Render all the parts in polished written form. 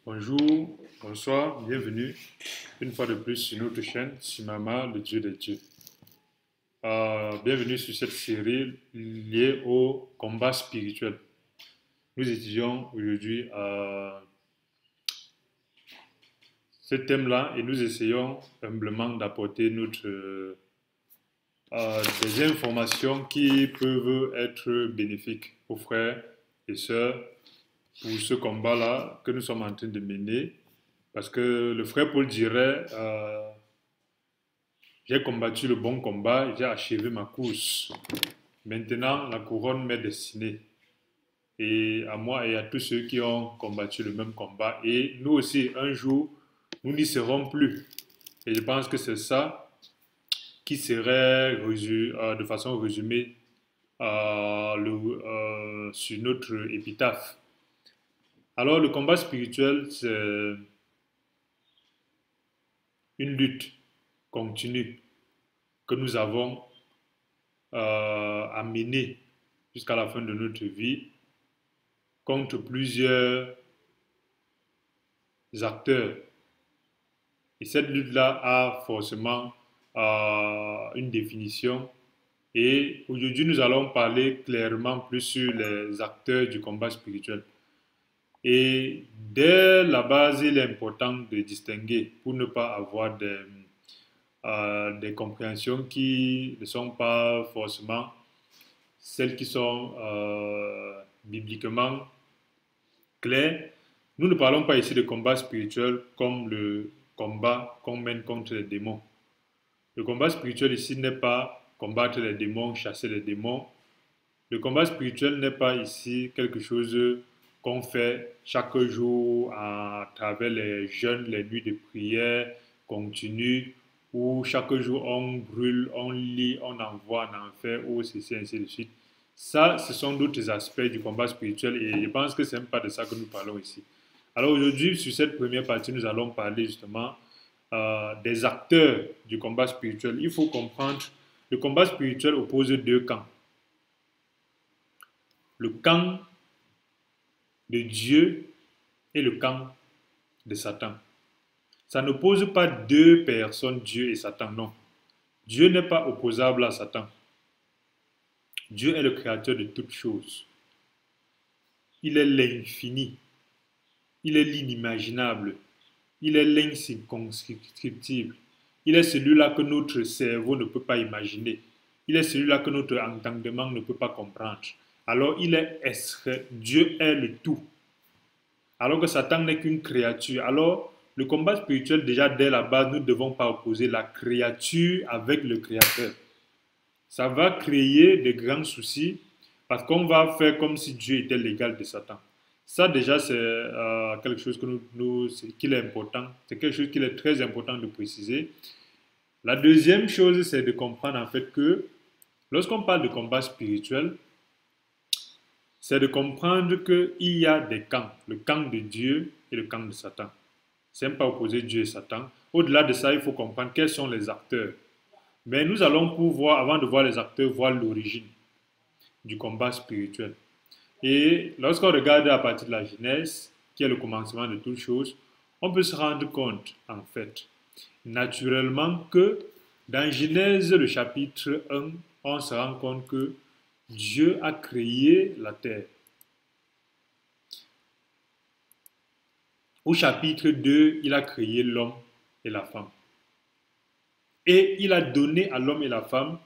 Bonjour, bonsoir, bienvenue une fois de plus sur notre chaîne Simama, le Dieu des dieux. Bienvenue sur cette série liée au combat spirituel. Nous étudions aujourd'hui ce thème-là et nous essayons humblement d'apporter des informations qui peuvent être bénéfiques aux frères et sœurs pour ce combat-là que nous sommes en train de mener. Parce que le frère Paul dirait, j'ai combattu le bon combat, j'ai achevé ma course. Maintenant, la couronne m'est destinée. Et à moi et à tous ceux qui ont combattu le même combat. Et nous aussi, un jour, nous n'y serons plus. Et je pense que c'est ça qui serait de façon résumée sur notre épitaphe. Alors, le combat spirituel, c'est une lutte continue que nous avons à mener jusqu'à la fin de notre vie contre plusieurs acteurs. Et cette lutte-là a forcément une définition. Et aujourd'hui, nous allons parler clairement plus sur les acteurs du combat spirituel. Et dès la base, il est important de distinguer pour ne pas avoir des compréhensions qui ne sont pas forcément celles qui sont bibliquement claires. Nous ne parlons pas ici de combat spirituel comme le combat qu'on mène contre les démons. Le combat spirituel ici n'est pas combattre les démons, chasser les démons. Le combat spirituel n'est pas ici quelque chose qu'on fait chaque jour à travers les jeûnes, les nuits de prière continues, où chaque jour on brûle, on lit, on envoie en enfer, ou ceci, ainsi de suite. Ça, ce sont d'autres aspects du combat spirituel et je pense que ce n'est pas de ça que nous parlons ici. Alors aujourd'hui, sur cette première partie, nous allons parler justement des acteurs du combat spirituel. Il faut comprendre, le combat spirituel oppose deux camps. Le camp de Dieu et le camp de Satan. Ça n'oppose pas deux personnes, Dieu et Satan, non. Dieu n'est pas opposable à Satan. Dieu est le créateur de toutes choses. Il est l'infini. Il est l'inimaginable. Il est l'incirconscriptible. Il est celui-là que notre cerveau ne peut pas imaginer. Il est celui-là que notre entendement ne peut pas comprendre. Alors Dieu est le tout. Alors que Satan n'est qu'une créature. Alors le combat spirituel, déjà dès la base, nous ne devons pas opposer la créature avec le créateur. Ça va créer de grands soucis parce qu'on va faire comme si Dieu était l'égal de Satan. Ça déjà c'est quelque chose qu'il est important, c'est quelque chose qu'il est très important de préciser. La deuxième chose, c'est de comprendre en fait que lorsqu'on parle de combat spirituel, c'est de comprendre qu'il y a des camps, le camp de Dieu et le camp de Satan. C'est pas opposer Dieu et Satan. Au-delà de ça, il faut comprendre quels sont les acteurs. Mais nous allons pouvoir, avant de voir les acteurs, voir l'origine du combat spirituel. Et lorsqu'on regarde à partir de la Genèse, qui est le commencement de toutes choses, on peut se rendre compte, en fait, naturellement que dans Genèse, le chapitre 1, on se rend compte que Dieu a créé la terre. Au chapitre 2, il a créé l'homme et la femme. Et il a donné à l'homme et la femme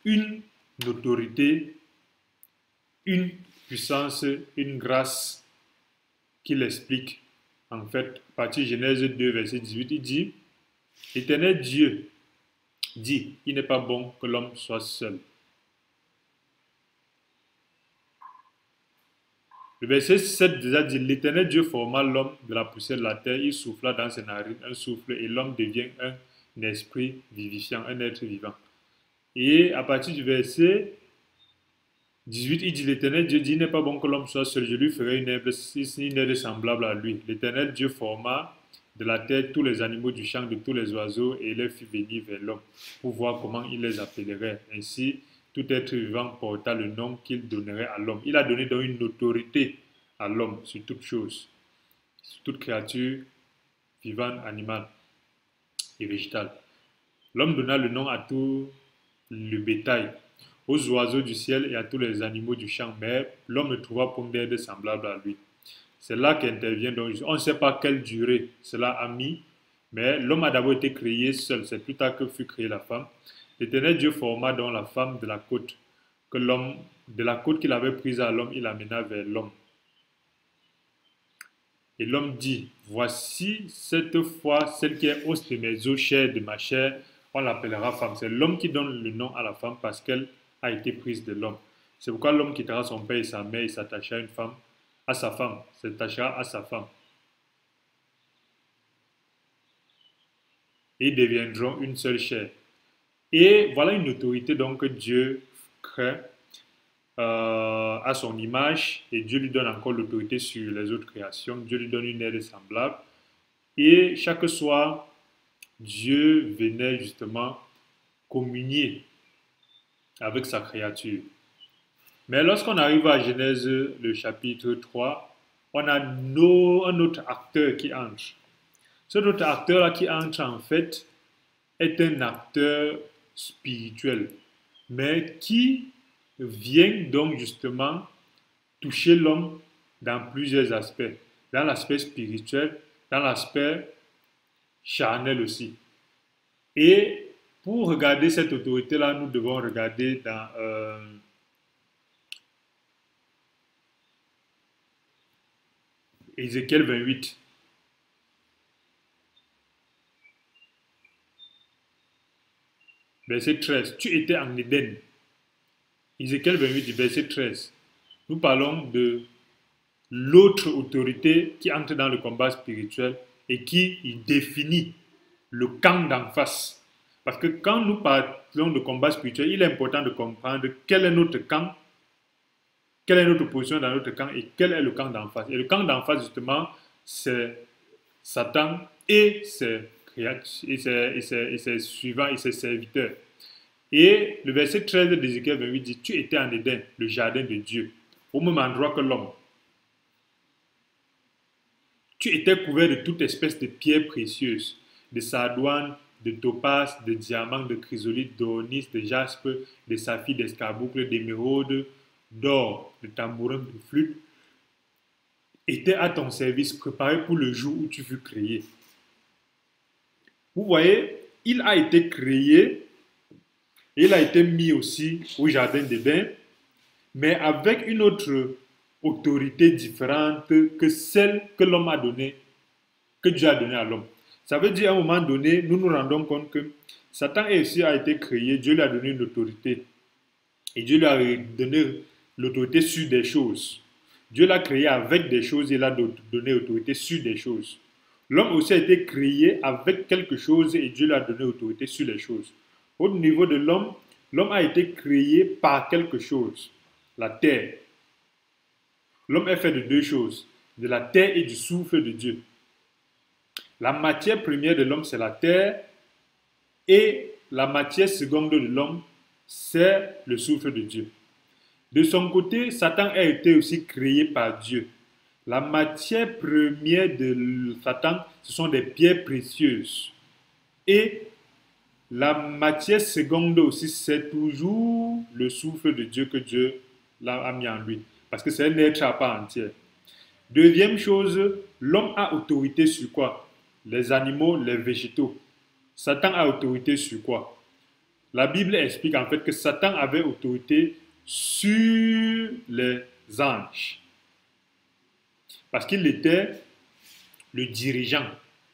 une autorité, une puissance, une grâce qu'il explique. En fait, à partir de Genèse 2, verset 18, il dit, l'Éternel Dieu dit, il n'est pas bon que l'homme soit seul. Le verset 7 déjà dit, l'Éternel Dieu forma l'homme de la poussière de la terre, il souffla dans ses narines un souffle et l'homme devient un esprit vivifiant, un être vivant. Et à partir du verset 18, il dit, l'Éternel Dieu dit, il n'est pas bon que l'homme soit seul, je lui ferai une aide semblable à lui. L'Éternel Dieu forma de la terre tous les animaux du champ, de tous les oiseaux, et les fit venir vers l'homme, pour voir comment il les appellerait. Ainsi, tout être vivant porta le nom qu'il donnerait à l'homme. Il a donné donc une autorité à l'homme sur toute chose, sur toute créature vivante, animale et végétale. L'homme donna le nom à tout le bétail, aux oiseaux du ciel et à tous les animaux du champ, mais l'homme ne trouva point d'aide semblable à lui. C'est là qu'intervient donc, on ne sait pas quelle durée cela a mis, mais l'homme a d'abord été créé seul, c'est plus tard que fut créée la femme. L'Éternel Dieu forma donc la femme de la côte, que l'homme, de la côte qu'il avait prise à l'homme, il amena vers l'homme. Et l'homme dit, voici cette fois celle qui est os de mes os, chair de ma chair, on l'appellera femme. C'est l'homme qui donne le nom à la femme parce qu'elle a été prise de l'homme. C'est pourquoi l'homme quittera son père et sa mère et s'attachera à une femme, à sa femme, s'attachera à sa femme. Et ils deviendront une seule chair. Et voilà une autorité donc que Dieu crée à son image et Dieu lui donne encore l'autorité sur les autres créations. Dieu lui donne une aide semblable. Et chaque soir, Dieu venait justement communier avec sa créature. Mais lorsqu'on arrive à Genèse, le chapitre 3, on a un autre acteur qui entre. Cet autre acteur-là qui entre, en fait, est un acteur spirituel, mais qui vient donc justement toucher l'homme dans plusieurs aspects. Dans l'aspect spirituel, dans l'aspect charnel aussi. Et pour regarder cette autorité-là, nous devons regarder dans Ézéchiel 28. Verset 13. Tu étais en Éden. Ézéchiel 28, verset 13. Nous parlons de l'autre autorité qui entre dans le combat spirituel et qui définit le camp d'en face. Parce que quand nous parlons de combat spirituel, il est important de comprendre quel est notre camp, quelle est notre position dans notre camp et quel est le camp d'en face. Et le camp d'en face, justement, c'est Satan et ses suivants et ses serviteurs. Et le verset 13 d'Ézéchiel 28 dit, tu étais en Éden, le jardin de Dieu, au même endroit que l'homme. Tu étais couvert de toute espèce de pierres précieuses, de sardoine, de topaz, de diamants, de chrysolite, d'onyx, de jaspe, de saphir, d'escarboucle, d'émeraude, d'or, de tambourin, de flûte, étaient à ton service, préparés pour le jour où tu fus créé. Vous voyez, il a été créé, et il a été mis aussi au jardin d'Éden, mais avec une autre autorité différente que celle que l'homme a donnée, que Dieu a donnée à l'homme. Ça veut dire à un moment donné, nous nous rendons compte que Satan aussi a été créé, Dieu lui a donné une autorité. Et Dieu lui a donné l'autorité sur des choses. Dieu l'a créé avec des choses et il a donné l'autorité sur des choses. L'homme aussi a été créé avec quelque chose et Dieu lui a donné l'autorité sur les choses. Au niveau de l'homme, l'homme a été créé par quelque chose, la terre. L'homme est fait de deux choses, de la terre et du souffle de Dieu. La matière première de l'homme, c'est la terre, et la matière seconde de l'homme, c'est le souffle de Dieu. De son côté, Satan a été aussi créé par Dieu. La matière première de Satan, ce sont des pierres précieuses. Et la matière seconde aussi, c'est toujours le souffle de Dieu que Dieu a mis en lui. Parce que c'est un être à part entière. Deuxième chose, l'homme a autorité sur quoi? Les animaux, les végétaux. Satan a autorité sur quoi? La Bible explique en fait que Satan avait autorité sur les anges. Parce qu'il était le dirigeant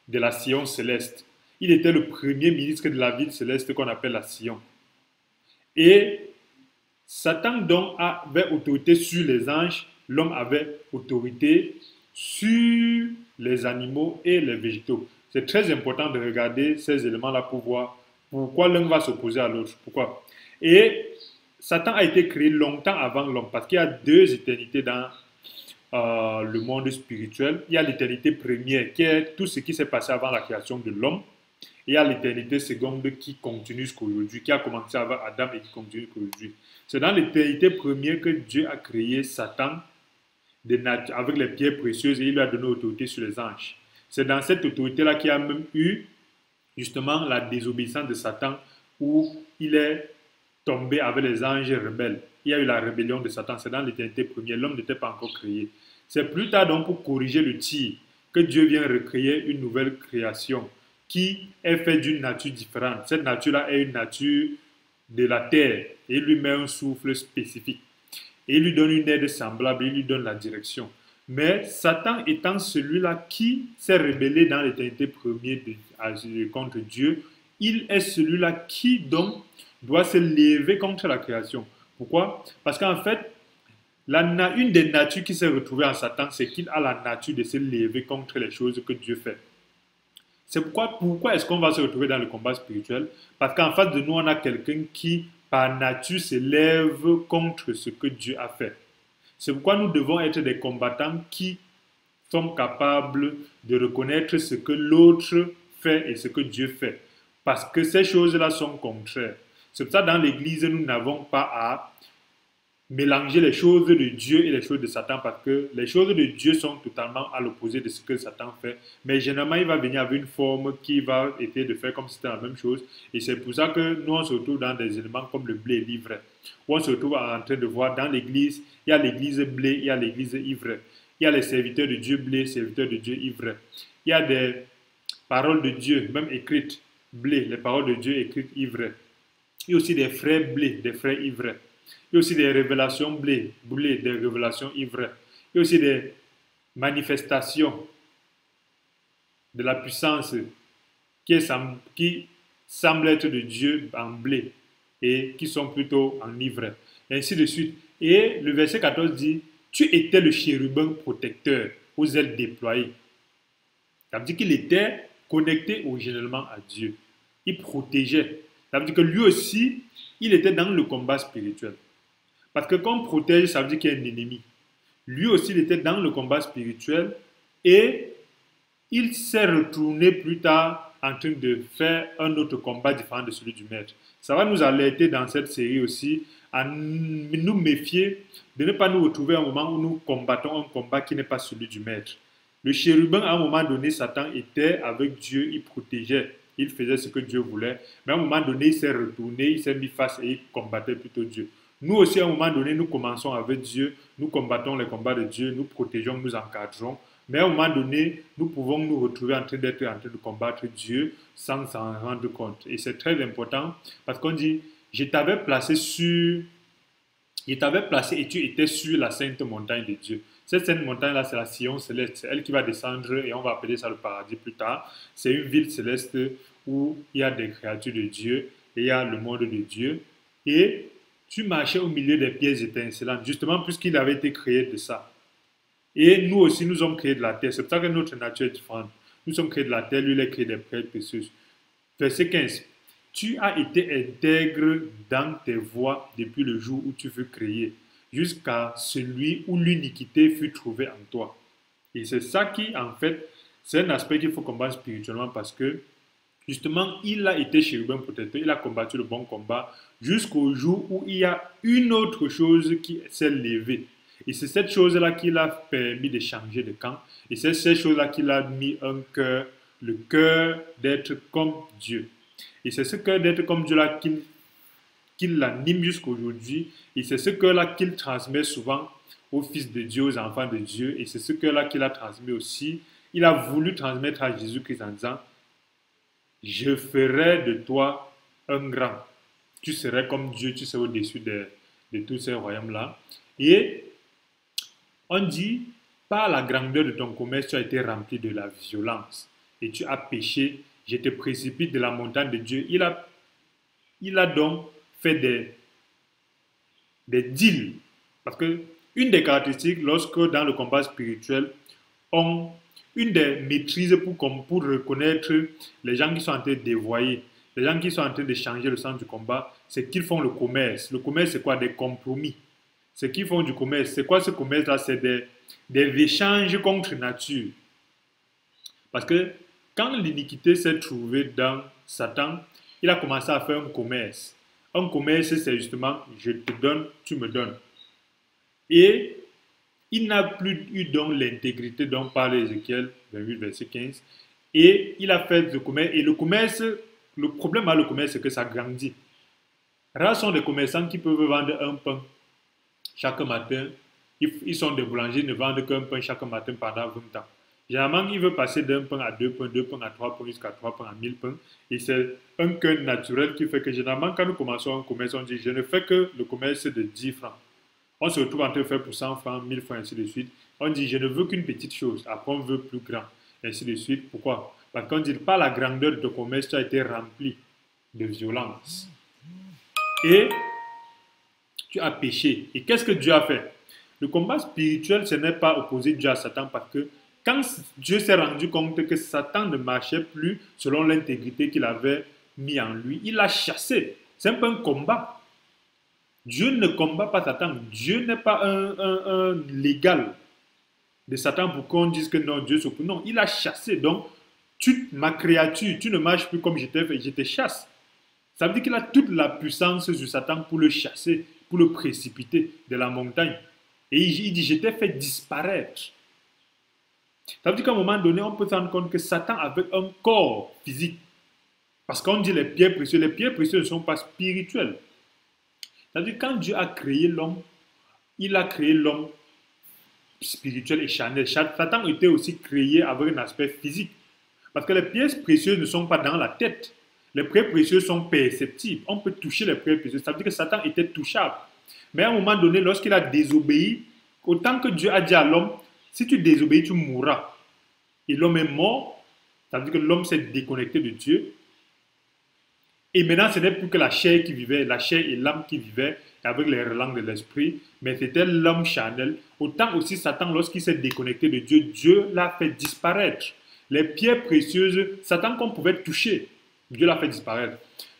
de la Sion céleste. Il était le premier ministre de la ville céleste qu'on appelle la Sion. Et Satan donc avait autorité sur les anges, l'homme avait autorité sur les animaux et les végétaux. C'est très important de regarder ces éléments-là pour voir pourquoi l'un va s'opposer à l'autre. Pourquoi? Et Satan a été créé longtemps avant l'homme parce qu'il y a deux éternités dans le monde spirituel. Il y a l'éternité première qui est tout ce qui s'est passé avant la création de l'homme. Et il y a l'éternité seconde qui continue jusqu'aujourd'hui, qui a commencé avec Adam et qui continue jusqu'aujourd'hui. C'est dans l'éternité première que Dieu a créé Satan avec les pierres précieuses et il lui a donné autorité sur les anges. C'est dans cette autorité-là qu'il y a même eu justement la désobéissance de Satan où il est tombé avec les anges rebelles. Il y a eu la rébellion de Satan, c'est dans l'éternité première, l'homme n'était pas encore créé. C'est plus tard donc pour corriger le tir que Dieu vient recréer une nouvelle création qui est faite d'une nature différente. Cette nature-là est une nature de la terre et il lui met un souffle spécifique. Et il lui donne une aide semblable, il lui donne la direction. Mais Satan étant celui-là qui s'est rebellé dans l'éternité première contre Dieu, il est celui-là qui donc doit se lever contre la création. Pourquoi? Parce qu'en fait, une des natures qui s'est retrouvée en Satan, c'est qu'il a la nature de se lever contre les choses que Dieu fait. C'est pourquoi est-ce qu'on va se retrouver dans le combat spirituel? Parce qu'en face de nous, on a quelqu'un qui, par nature, se lève contre ce que Dieu a fait. C'est pourquoi nous devons être des combattants qui sont capables de reconnaître ce que l'autre fait et ce que Dieu fait. Parce que ces choses-là sont contraires. C'est pour ça que dans l'Église, nous n'avons pas à mélanger les choses de Dieu et les choses de Satan parce que les choses de Dieu sont totalement à l'opposé de ce que Satan fait. Mais généralement, il va venir avec une forme qui va essayer de faire comme si c'était la même chose. Et c'est pour ça que nous, on se retrouve dans des éléments comme le blé et l'ivraie. Où on se retrouve en train de voir dans l'église, il y a l'église blé, il y a l'église ivraie. Il y a les serviteurs de Dieu blé, serviteurs de Dieu ivraie. Il y a des paroles de Dieu, même écrites, blé, les paroles de Dieu écrites ivraie. Il y a aussi des frères blé, des frères ivraie. Il y a aussi des révélations blé, des révélations ivraie. Il y a aussi des manifestations de la puissance qui semble être de Dieu en blé et qui sont plutôt en ivraie. Et ainsi de suite. Et le verset 14 dit, tu étais le chérubin protecteur aux ailes déployées. Ça veut dire qu'il était connecté originellement à Dieu. Il protégeait. Ça veut dire que lui aussi, il était dans le combat spirituel. Parce que quand on protège, ça veut dire qu'il y a un ennemi. Lui aussi, il était dans le combat spirituel et il s'est retourné plus tard en train de faire un autre combat différent de celui du maître. Ça va nous alerter dans cette série aussi à nous méfier de ne pas nous retrouver à un moment où nous combattons un combat qui n'est pas celui du maître. Le chérubin, à un moment donné, Satan était avec Dieu, il protégeait, il faisait ce que Dieu voulait. Mais à un moment donné, il s'est retourné, il s'est mis face et il combattait plutôt Dieu. Nous aussi, à un moment donné, nous commençons avec Dieu, nous combattons les combats de Dieu, nous protégeons, nous encadrons. Mais à un moment donné, nous pouvons nous retrouver en train de combattre Dieu sans s'en rendre compte. Et c'est très important parce qu'on dit, je t'avais placé et tu étais sur la sainte montagne de Dieu. Cette sainte montagne-là, c'est la Sion céleste. C'est elle qui va descendre et on va appeler ça le paradis plus tard. C'est une ville céleste où il y a des créatures de Dieu et il y a le monde de Dieu. Et tu marchais au milieu des pierres étincelantes, justement puisqu'il avait été créé de ça. Et nous aussi, nous sommes créés de la terre. C'est pour ça que notre nature est différente. Nous sommes créés de la terre, lui, il est créé des pierres précieuses. Verset 15. Tu as été intègre dans tes voies depuis le jour où tu fus créé, jusqu'à celui où l'iniquité fut trouvée en toi. Et c'est ça qui, en fait, c'est un aspect qu'il faut combattre spirituellement parce que, justement, il a été chérubin protecteur, il a combattu le bon combat jusqu'au jour où il y a une autre chose qui s'est levée. Et c'est cette chose-là qui l'a permis de changer de camp. Et c'est cette chose-là qui l'a mis un cœur, le cœur d'être comme Dieu. Et c'est ce cœur d'être comme Dieu-là qu'il l'anime jusqu'aujourd'hui. Et c'est ce cœur-là qu'il transmet souvent aux fils de Dieu, aux enfants de Dieu. Et c'est ce cœur-là qu'il a transmis aussi. Il a voulu transmettre à Jésus-Christ en disant, je ferai de toi un grand. Tu serais comme Dieu, tu serais au-dessus de tous ces royaumes-là. Et on dit, par la grandeur de ton commerce, tu as été rempli de la violence et tu as péché. Je te précipite de la montagne de Dieu. Il a donc fait des deals. Parce que une des caractéristiques, lorsque dans le combat spirituel, une des maîtrises pour reconnaître les gens qui sont en train de dévoyer, les gens qui sont en train de changer le sens du combat, c'est qu'ils font le commerce. Le commerce, c'est quoi? Des compromis. C'est qu'ils font du commerce. C'est quoi ce commerce-là? C'est des échanges contre nature. Parce que quand l'iniquité s'est trouvée dans Satan, il a commencé à faire un commerce. Un commerce, c'est justement, je te donne, tu me donnes. Et il n'a plus eu donc l'intégrité dont parle Ézéchiel 28, verset 15. Et il a fait le commerce. Et le commerce, le problème avec le commerce, c'est que ça grandit. Rares sont les commerçants qui peuvent vendre un pain chaque matin. Ils sont des boulangers, ils ne vendent qu'un pain chaque matin pendant 20 ans. Généralement, il veut passer d'un pain à deux pains à trois pains, jusqu'à trois pains à 1000 pains. Et c'est un cœur naturel qui fait que généralement, quand nous commençons un commerce, on dit je ne fais que le commerce de 10 francs. On se retrouve en train de faire pour 100 francs, 1000 francs, ainsi de suite. On dit je ne veux qu'une petite chose. Après, on veut plus grand, ainsi de suite. Pourquoi? Parce qu'on dit par la grandeur de commerce, tu as été rempli de violence. Et tu as péché. Et qu'est-ce que Dieu a fait? Le combat spirituel, ce n'est pas opposer Dieu à Satan parce que quand Dieu s'est rendu compte que Satan ne marchait plus selon l'intégrité qu'il avait mis en lui, il l'a chassé. C'est un peu un combat. Dieu ne combat pas Satan. Dieu n'est pas un légal de Satan pour qu'on dise que non, Dieu s'oppose. Non, il a chassé. Donc, ma créature, tu ne marches plus comme je t'ai fait, je te chasse. Ça veut dire qu'il a toute la puissance sur Satan pour le chasser, pour le précipiter de la montagne. Et il dit, je t'ai fait disparaître. Ça veut dire qu'à un moment donné, on peut se rendre compte que Satan avait un corps physique. Parce qu'on dit les pierres précieuses ne sont pas spirituelles. Ça veut dire que quand Dieu a créé l'homme, il a créé l'homme spirituel et charnel. Satan était aussi créé avec un aspect physique. Parce que les pierres précieuses ne sont pas dans la tête. Les pierres précieuses sont perceptibles. On peut toucher les pierres précieuses. Ça veut dire que Satan était touchable. Mais à un moment donné, lorsqu'il a désobéi, autant que Dieu a dit à l'homme, si tu désobéis, tu mourras. Et l'homme est mort. Ça veut dire que l'homme s'est déconnecté de Dieu. Et maintenant, ce n'est plus que la chair qui vivait, la chair et l'âme qui vivaient avec les relents de l'esprit, mais c'était l'homme charnel. Autant aussi Satan, lorsqu'il s'est déconnecté de Dieu, Dieu l'a fait disparaître. Les pierres précieuses, Satan qu'on pouvait toucher, Dieu l'a fait disparaître.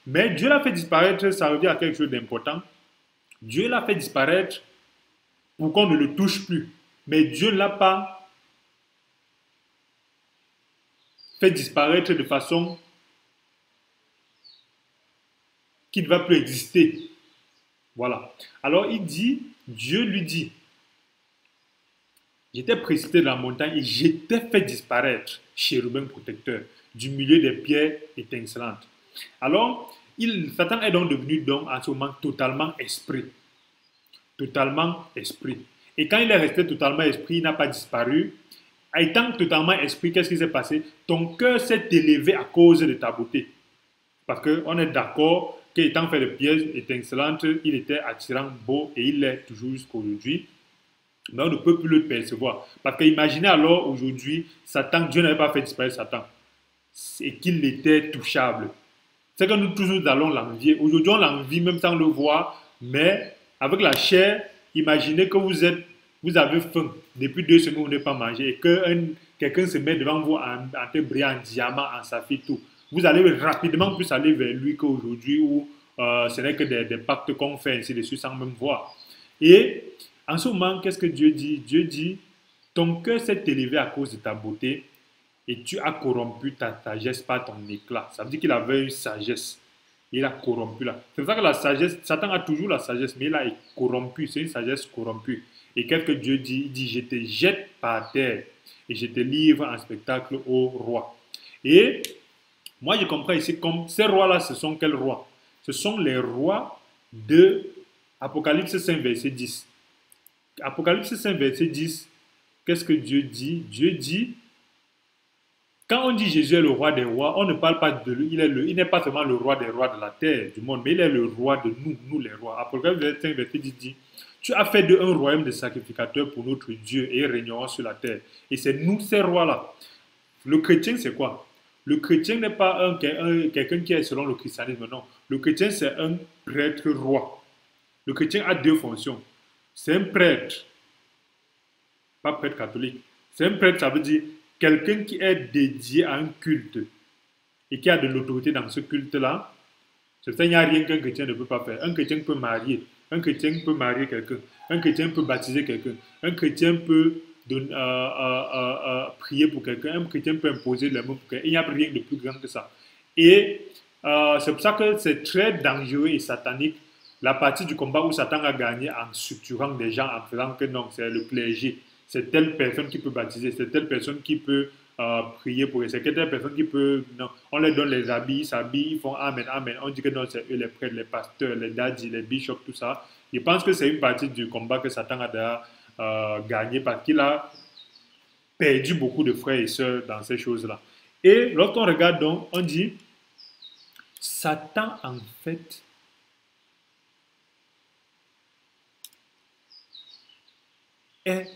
Mais Dieu l'a fait disparaître, ça revient à quelque chose d'important. Dieu l'a fait disparaître pour qu'on ne le touche plus. Mais Dieu ne l'a pas fait disparaître de façon qui ne va plus exister. Voilà. Alors il dit, Dieu lui dit, j'étais précipité de la montagne et j'étais fait disparaître, chérubin protecteur, du milieu des pierres étincelantes. Alors, Satan est donc devenu donc en ce moment totalement esprit. Totalement esprit. Et quand il est resté totalement esprit, il n'a pas disparu. Étant totalement esprit, qu'est-ce qui s'est passé? Ton cœur s'est élevé à cause de ta beauté. Parce qu'on est d'accord qu'étant fait de pierres étincelantes, il était attirant, beau et il l'est toujours jusqu'à aujourd'hui. Mais on ne peut plus le percevoir. Parce que imaginez alors aujourd'hui, Satan, Dieu n'avait pas fait disparaître Satan. Et qu'il était touchable. C'est que nous tous nous allons l'envier. Aujourd'hui, on l'envie même sans le voir. Mais avec la chair, imaginez que vous avez faim. Depuis 2 semaines, vous n'avez pas mangé. Et que quelqu'un se met devant vous en te brillant en diamant, en saphir, tout. Vous allez rapidement plus aller vers lui qu'aujourd'hui où ce n'est que des pactes qu'on fait ainsi de suite sans même voir. Et en ce moment, qu'est-ce que Dieu dit? Dieu dit, ton cœur s'est élevé à cause de ta beauté et tu as corrompu ta sagesse par ton éclat. Ça veut dire qu'il avait une sagesse. Il a corrompu là. C'est pour ça que la sagesse, Satan a toujours la sagesse, mais il a corrompu. C'est une sagesse corrompue. Et qu'est-ce que Dieu dit? Il dit, je te jette par terre et je te livre en spectacle au roi. Et moi, je comprends ici comme ces rois-là, ce sont quels rois? Ce sont les rois de Apocalypse 5, verset 10. Apocalypse 5, verset 10, qu'est-ce que Dieu dit? Dieu dit, quand on dit Jésus est le roi des rois, on ne parle pas de lui, il n'est pas seulement le roi des rois de la terre, du monde, mais il est le roi de nous les rois. Apocalypse 5, verset 10 dit, tu as fait d'eux un royaume de sacrificateurs pour notre Dieu et ils régneront sur la terre. Et c'est nous ces rois-là. Le chrétien, c'est quoi? Le chrétien n'est pas quelqu'un qui est selon le christianisme, non. Le chrétien, c'est un prêtre roi. Le chrétien a 2 fonctions. C'est un prêtre, pas prêtre catholique. C'est un prêtre, ça veut dire quelqu'un qui est dédié à un culte et qui a de l'autorité dans ce culte-là. C'est ça, il n'y a rien qu'un chrétien ne peut pas faire. Un chrétien peut marier. Un chrétien peut marier quelqu'un. Un chrétien peut baptiser quelqu'un. Un chrétien peut prier pour quelqu'un. Un chrétien peut imposer les mots pour quelqu'un. Il n'y a rien de plus grand que ça. Et c'est pour ça que c'est très dangereux et satanique la partie du combat où Satan a gagné en structurant des gens, en faisant que non, c'est le clergé. c'est telle personne qui peut baptiser, c'est telle personne qui peut prier pour eux, c'est telle personne qui peut... Non, on leur donne les habits, ils s'habillent, ils font Amen, Amen. On dit que non, c'est eux les prêtres, les pasteurs, les dadis, les bishops, tout ça. Je pense que c'est une partie du combat que Satan a déjà gagné parce qu'il a perdu beaucoup de frères et sœurs dans ces choses-là. Et lorsqu'on regarde donc, on dit, Satan en fait est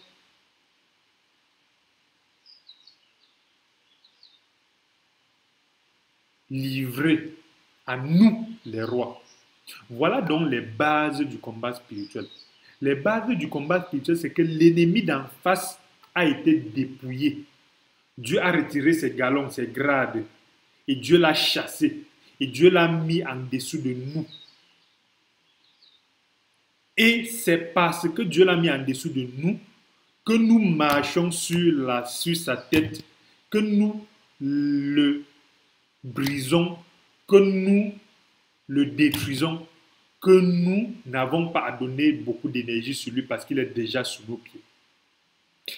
livré à nous, les rois. Voilà donc les bases du combat spirituel. Les bases du combat spirituel, c'est que l'ennemi d'en face a été dépouillé. Dieu a retiré ses galons, ses grades, et Dieu l'a chassé, et Dieu l'a mis en dessous de nous. Et c'est parce que Dieu l'a mis en dessous de nous que nous marchons sur sa tête, que nous le brisons, que nous le détruisons, que nous n'avons pas à donner beaucoup d'énergie sur lui parce qu'il est déjà sous nos pieds.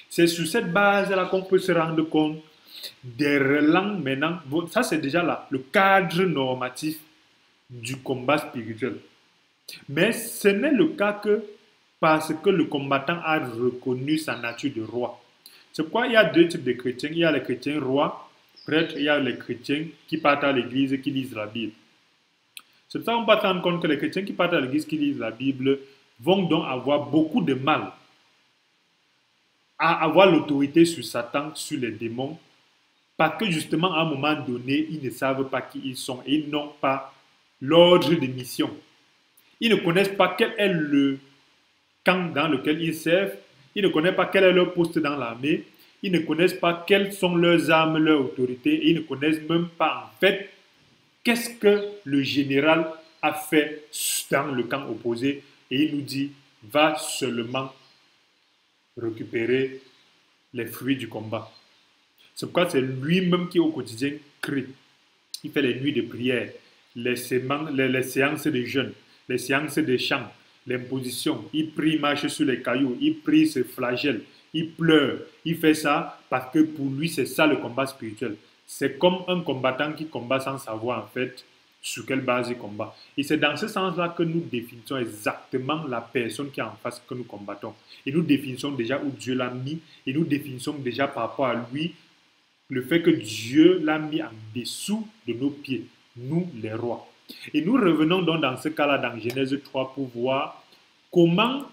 C'est sur cette base-là qu'on peut se rendre compte des relents maintenant. Ça, c'est déjà là, le cadre normatif du combat spirituel. Mais ce n'est le cas que parce que le combattant a reconnu sa nature de roi. C'est pourquoi il y a deux types de chrétiens. Il y a les chrétiens rois, prêtres, il y a les chrétiens qui partent à l'église et qui lisent la Bible. C'est pour ça qu'on peut se rendre compte que les chrétiens qui partent à l'église, qui lisent la Bible, vont donc avoir beaucoup de mal à avoir l'autorité sur Satan, sur les démons, parce que justement, à un moment donné, ils ne savent pas qui ils sont et ils n'ont pas l'ordre de mission. Ils ne connaissent pas quel est le camp dans lequel ils servent, ils ne connaissent pas quel est leur poste dans l'armée, ils ne connaissent pas quelles sont leurs armes, leur autorité, et ils ne connaissent même pas en fait qu'est-ce que le général a fait dans le camp opposé, et il nous dit, va seulement récupérer les fruits du combat. C'est pourquoi c'est lui-même qui au quotidien crie. Il fait les nuits de prière, les séances de jeûne, les séances de chant, l'imposition. Il prie, marche sur les cailloux, il prie, se flagelle, il pleure. Il fait ça parce que pour lui, c'est ça le combat spirituel. C'est comme un combattant qui combat sans savoir en fait sur quelle base il combat. Et c'est dans ce sens-là que nous définissons exactement la personne qui est en face que nous combattons. Et nous définissons déjà où Dieu l'a mis, et nous définissons déjà par rapport à lui le fait que Dieu l'a mis en dessous de nos pieds, nous les rois. Et nous revenons donc dans ce cas-là dans Genèse 3 pour voir comment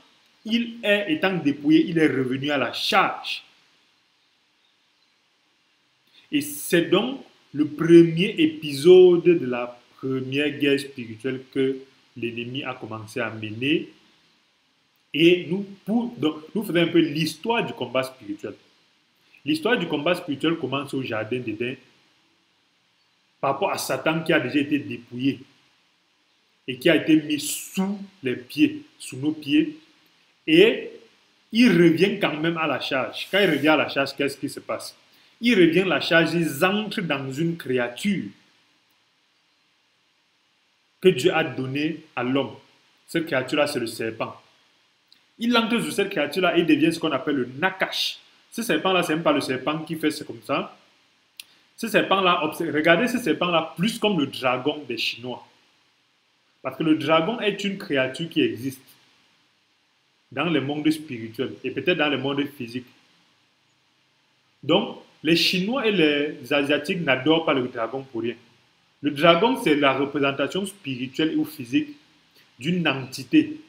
il est, étant dépouillé, il est revenu à la charge. Et c'est donc le premier épisode de la première guerre spirituelle que l'ennemi a commencé à mener. Et nous faisons un peu l'histoire du combat spirituel. L'histoire du combat spirituel commence au jardin d'Éden par rapport à Satan qui a déjà été dépouillé et qui a été mis sous les pieds, sous nos pieds. Et il revient quand même à la charge. Quand il revient à la charge, qu'est-ce qui se passe? Il revient à la charge, ils entrent dans une créature que Dieu a donnée à l'homme. Cette créature-là, c'est le serpent. Il entre sur cette créature-là et devient ce qu'on appelle le Nakash. Ce serpent-là, ce n'est même pas le serpent qui fait comme ça. Ce serpent-là, regardez ce serpent-là plus comme le dragon des Chinois. Parce que le dragon est une créature qui existe dans le monde spirituel et peut-être dans le monde physique. Donc, les Chinois et les Asiatiques n'adorent pas le dragon pour rien. Le dragon, c'est la représentation spirituelle ou physique d'une entité.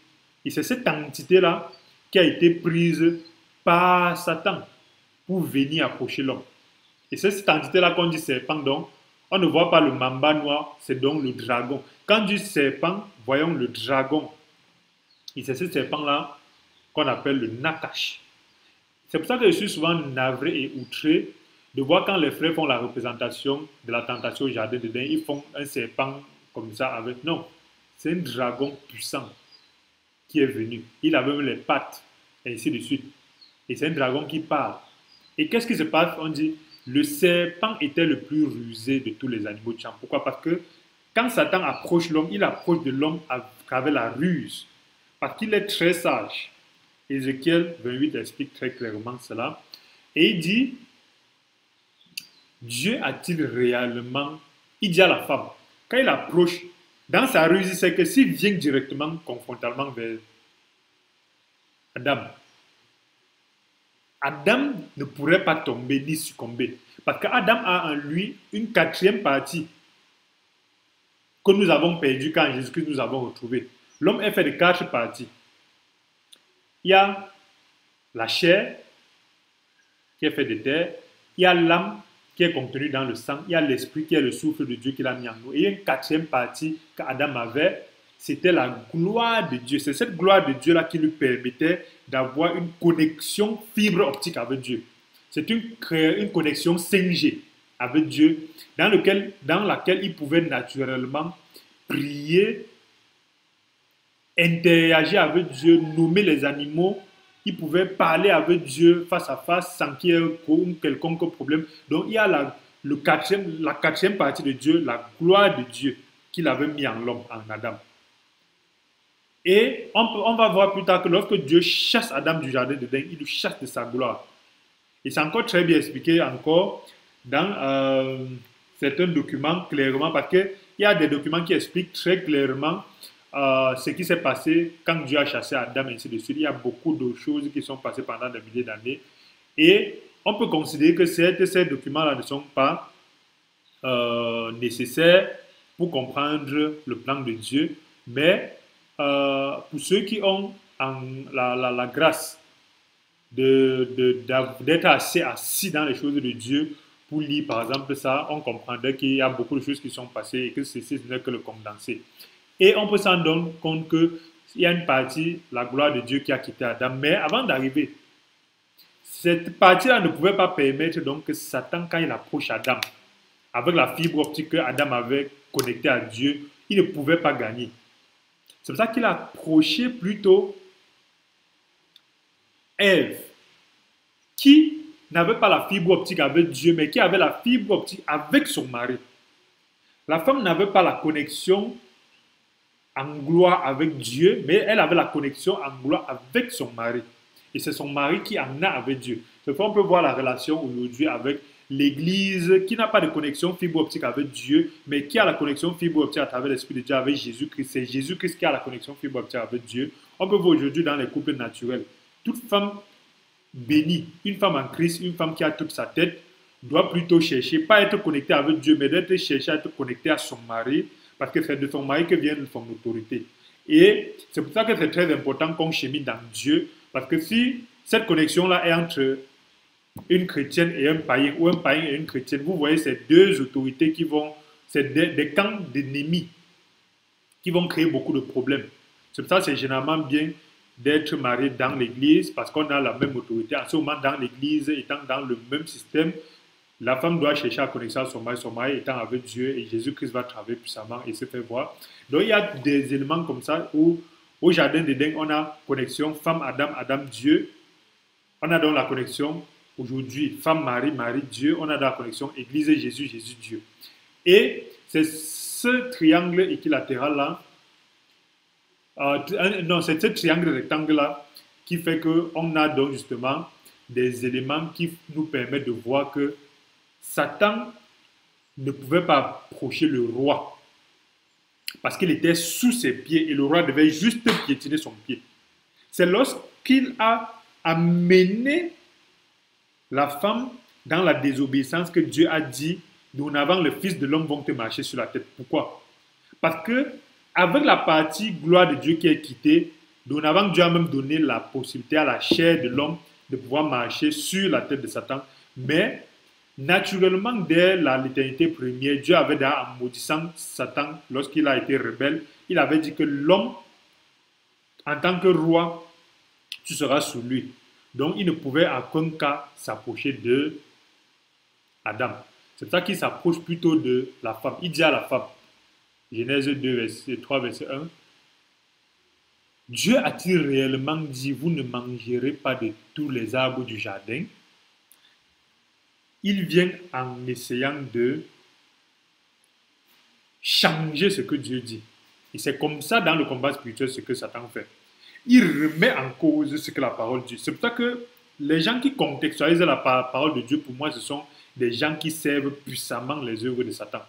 Et c'est cette entité-là qui a été prise par Satan pour venir approcher l'homme. Et c'est cette entité-là qu'on dit serpent, donc on ne voit pas le mamba noir, c'est donc le dragon. Quand on dit serpent, voyons le dragon. Et c'est ce serpent-là qu'on appelle le Nakash. C'est pour ça que je suis souvent navré et outré de voir quand les frères font la représentation de la tentation au jardin d'Éden, ils font un serpent comme ça avec... Non, c'est un dragon puissant qui est venu. Il a même les pattes, et ainsi de suite. Et c'est un dragon qui parle. Et qu'est-ce qui se passe? On dit, le serpent était le plus rusé de tous les animaux de champ. Pourquoi? Parce que quand Satan approche l'homme, il approche de l'homme avec la ruse. Parce qu'il est très sage. Ézéchiel 28 explique très clairement cela. Et il dit, Dieu a-t-il réellement, il dit à la femme, quand il approche, dans sa ruse, c'est que s'il vient directement, confrontalement vers Adam, Adam ne pourrait pas tomber ni succomber. Parce qu'Adam a en lui une quatrième partie que nous avons perdue quand Jésus-Christ nous avons retrouvé. L'homme est fait de 4 parties. Il y a la chair qui est faite de terre, il y a l'âme qui est contenue dans le sang, il y a l'esprit qui est le souffle de Dieu qu'il a mis en nous. Et il y a une quatrième partie qu'Adam avait, c'était la gloire de Dieu. C'est cette gloire de Dieu-là qui lui permettait d'avoir une connexion fibre optique avec Dieu. C'est une connexion 5G avec Dieu, dans laquelle il pouvait naturellement prier, interagir avec Dieu, nommer les animaux. Il pouvait parler avec Dieu face à face sans qu'il y ait quelconque problème. Donc il y a la quatrième partie de Dieu, la gloire de Dieu qu'il avait mis en l'homme, en Adam. Et on va voir plus tard que lorsque Dieu chasse Adam du jardin d'Éden, il le chasse de sa gloire. Et c'est encore très bien expliqué encore dans certains documents clairement, parce qu'il y a des documents qui expliquent très clairement ce qui s'est passé quand Dieu a chassé Adam et ainsi de suite. Il y a beaucoup de choses qui sont passées pendant des milliers d'années. Et on peut considérer que ces documents-là ne sont pas nécessaires pour comprendre le plan de Dieu, mais pour ceux qui ont la grâce d'être assez assis dans les choses de Dieu pour lire par exemple ça, on comprendrait qu'il y a beaucoup de choses qui sont passées et que ceci n'est que le condensé. Et on peut s'en rendre compte qu'il y a une partie, la gloire de Dieu qui a quitté Adam. Mais avant d'arriver, cette partie-là ne pouvait pas permettre donc que Satan, quand il approche Adam, avec la fibre optique que Adam avait connectée à Dieu, il ne pouvait pas gagner. C'est pour ça qu'il a approché plutôt Ève, qui n'avait pas la fibre optique avec Dieu, mais qui avait la fibre optique avec son mari. La femme n'avait pas la connexion en gloire avec Dieu, mais elle avait la connexion en gloire avec son mari. Et c'est son mari qui en a avec Dieu. C'est pourquoi on peut voir la relation aujourd'hui avec l'Église qui n'a pas de connexion fibre optique avec Dieu, mais qui a la connexion fibre optique à travers l'Esprit de Dieu avec Jésus-Christ. C'est Jésus-Christ qui a la connexion fibre optique avec Dieu. On peut voir aujourd'hui dans les couples naturels. Toute femme bénie, une femme en Christ, une femme qui a toute sa tête, doit plutôt chercher, pas être connectée avec Dieu, mais d'être chercher à être connectée à son mari, parce que c'est de son mari que vient son autorité. Et c'est pour ça que c'est très important qu'on chemine dans Dieu, parce que si cette connexion-là est entre une chrétienne et un païen, ou un païen et une chrétienne, vous voyez ces deux autorités qui vont, c'est des camps d'ennemis qui vont créer beaucoup de problèmes. C'est pour ça que c'est généralement bien d'être marié dans l'église, parce qu'on a la même autorité. En ce moment, dans l'église, étant dans le même système, la femme doit chercher à connecter à son mari étant avec Dieu, et Jésus-Christ va travailler puissamment et se faire voir. Donc il y a des éléments comme ça où au jardin d'Éden, on a connexion femme, Adam, Adam, Dieu. On a donc la connexion aujourd'hui femme, Marie, Marie, Dieu. On a donc la connexion Église, Jésus, Jésus, Dieu. Et c'est ce triangle équilatéral-là, non, c'est ce triangle rectangle-là qui fait qu'on a donc justement des éléments qui nous permettent de voir que Satan ne pouvait pas approcher le roi parce qu'il était sous ses pieds et le roi devait juste piétiner son pied. C'est lorsqu'il a amené la femme dans la désobéissance que Dieu a dit, dorénavant le Fils de l'homme vont te marcher sur la tête. Pourquoi? Parce que avec la partie gloire de Dieu qui est quittée, dorénavant Dieu a même donné la possibilité à la chair de l'homme de pouvoir marcher sur la tête de Satan. Mais naturellement, dès l'éternité première, Dieu avait déjà, en maudissant Satan, lorsqu'il a été rebelle, il avait dit que l'homme, en tant que roi, tu seras sous lui. Donc, il ne pouvait à aucun cas s'approcher de Adam. C'est pour ça qu'il s'approche plutôt de la femme. Il dit à la femme, Genèse 2, verset 3, verset 1, Dieu a-t-il réellement dit, vous ne mangerez pas de tous les arbres du jardin? Il vient en essayant de changer ce que Dieu dit. Et c'est comme ça dans le combat spirituel ce que Satan fait. il remet en cause ce que la parole dit. C'est pour ça que les gens qui contextualisent la parole de Dieu, pour moi, ce sont des gens qui servent puissamment les œuvres de Satan.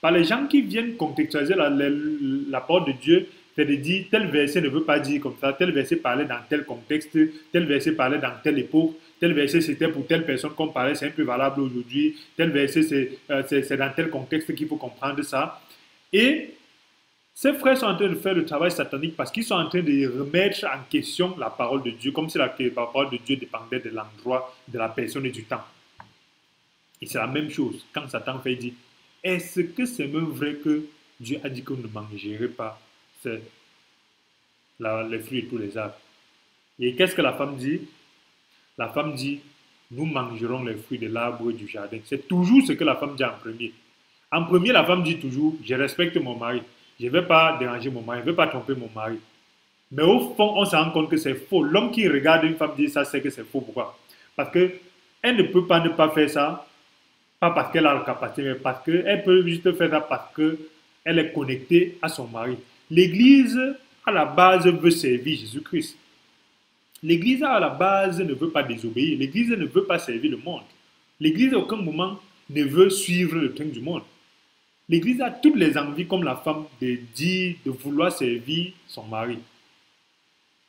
Par les gens qui viennent contextualiser la parole de Dieu, c'est de dire tel verset ne veut pas dire comme ça, tel verset parlait dans tel contexte, tel verset parlait dans telle époque, tel verset c'était pour telle personne qu'on parlait, c'est un peu valable aujourd'hui, tel verset c'est dans tel contexte qu'il faut comprendre ça. Et ces frères sont en train de faire le travail satanique parce qu'ils sont en train de remettre en question la parole de Dieu, comme si la parole de Dieu dépendait de l'endroit, de la personne et du temps. Et c'est la même chose quand Satan fait dire, est-ce que c'est même vrai que Dieu a dit qu'on ne mangerait pas les fruits de tous les arbres? Et qu'est-ce que la femme dit? La femme dit, nous mangerons les fruits de l'arbre du jardin. C'est toujours ce que la femme dit en premier. En premier, la femme dit toujours, je respecte mon mari. Je ne vais pas déranger mon mari, je ne vais pas tromper mon mari. Mais au fond, on se rend compte que c'est faux. L'homme qui regarde une femme dire ça, c'est que c'est faux. Pourquoi? Parce qu'elle ne peut pas ne pas faire ça, pas parce qu'elle a la capacité, mais parce qu'elle peut juste faire ça parce qu'elle est connectée à son mari. L'Église, à la base, veut servir Jésus-Christ. L'Église, à la base, ne veut pas désobéir. L'Église ne veut pas servir le monde. L'Église, à aucun moment, ne veut suivre le train du monde. L'Église a toutes les envies, comme la femme, de dire, de vouloir servir son mari.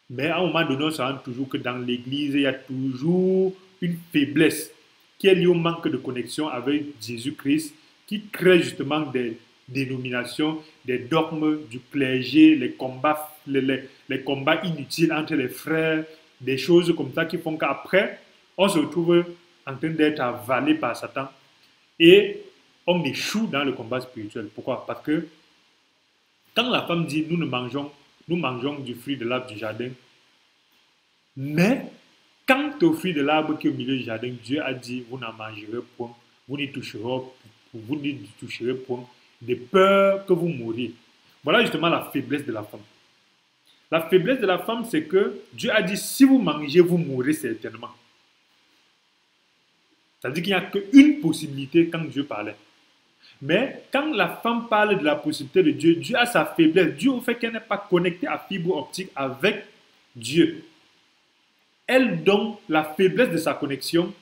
Mais à un moment donné, on se rend toujours que dans l'Église, il y a toujours une faiblesse qui est liée au manque de connexion avec Jésus-Christ, qui crée justement des dénominations, des dogmes du clergé, les combats inutiles entre les frères, des choses comme ça qui font qu'après, on se retrouve en train d'être avalé par Satan et on échoue dans le combat spirituel. Pourquoi? Parce que quand la femme dit nous mangeons du fruit de l'arbre du jardin, mais quant au fruit de l'arbre qui est au milieu du jardin, Dieu a dit vous n'en mangerez point, vous n'y toucherez point, de peur que vous mouriez. Voilà justement la faiblesse de la femme. La faiblesse de la femme, c'est que Dieu a dit si vous mangez, vous mourrez certainement. Ça veut dire qu'il n'y a qu'une possibilité quand Dieu parlait. Mais quand la femme parle de la possibilité de Dieu, Dieu a sa faiblesse. Dieu, au fait qu'elle n'est pas connectée à fibre optique avec Dieu. Elle, donc, la faiblesse de sa connexion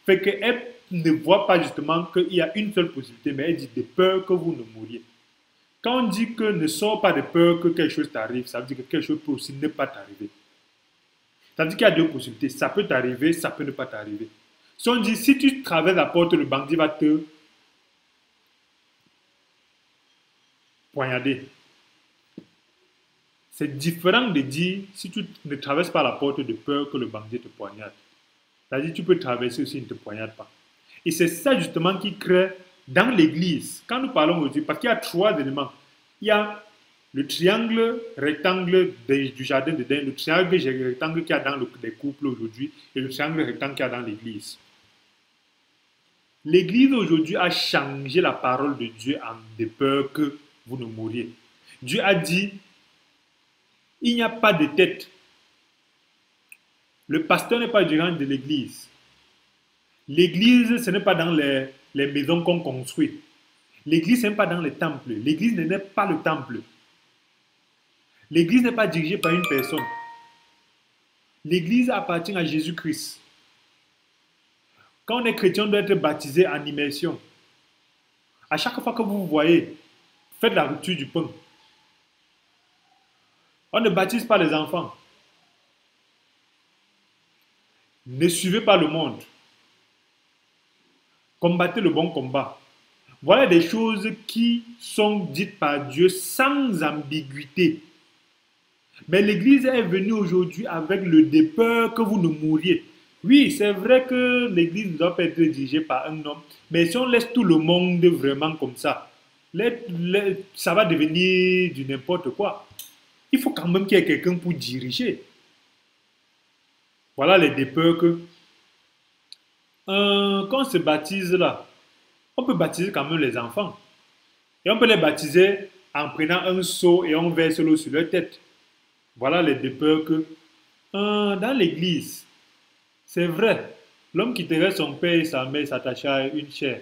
fait qu'elle ne voit pas justement qu'il y a une seule possibilité, mais elle dit de peur que vous ne mouriez. Quand on dit que ne sors pas de peur que quelque chose t'arrive, ça veut dire que quelque chose peut aussi ne pas t'arriver. Ça veut dire qu'il y a deux possibilités. Ça peut t'arriver, ça peut ne pas t'arriver. Si on dit, si tu traverses la porte, le bandit va te poignarder. C'est différent de dire, si tu ne traverses pas la porte de peur que le bandit te poignarde. C'est-à-dire, tu peux traverser aussi, il ne te poignarde pas. Et c'est ça justement qui crée dans l'église, quand nous parlons aujourd'hui, parce qu'il y a trois éléments. Il y a le triangle rectangle du jardin d'Éden, le triangle rectangle qu'il y a dans les couples aujourd'hui et le triangle rectangle qu'il y a dans l'église. L'église aujourd'hui a changé la parole de Dieu en de peur que vous ne mouriez. Dieu a dit, il n'y a pas de tête. Le pasteur n'est pas du rang de l'église. L'église, ce n'est pas dans les maisons qu'on construit. L'église, ce n'est pas dans les temples. L'église n'est pas le temple. L'église n'est pas dirigée par une personne. L'église appartient à Jésus-Christ. Quand on est chrétien, on doit être baptisé en immersion. À chaque fois que vous voyez, faites la rupture du pain. On ne baptise pas les enfants. Ne suivez pas le monde. Combattez le bon combat. Voilà des choses qui sont dites par Dieu sans ambiguïté. Mais l'Église est venue aujourd'hui avec le de peur que vous ne mouriez. Oui, c'est vrai que l'Église ne doit pas être dirigée par un homme, mais si on laisse tout le monde vraiment comme ça, ça va devenir du n'importe quoi. Il faut quand même qu'il y ait quelqu'un pour diriger. Voilà les de peur que... quand on se baptise là, on peut baptiser quand même les enfants. Et on peut les baptiser en prenant un seau et on verse l'eau sur leur tête. Voilà les de peur que... dans l'église, c'est vrai, l'homme quitterait son père et sa mère s'attacherait à une chair,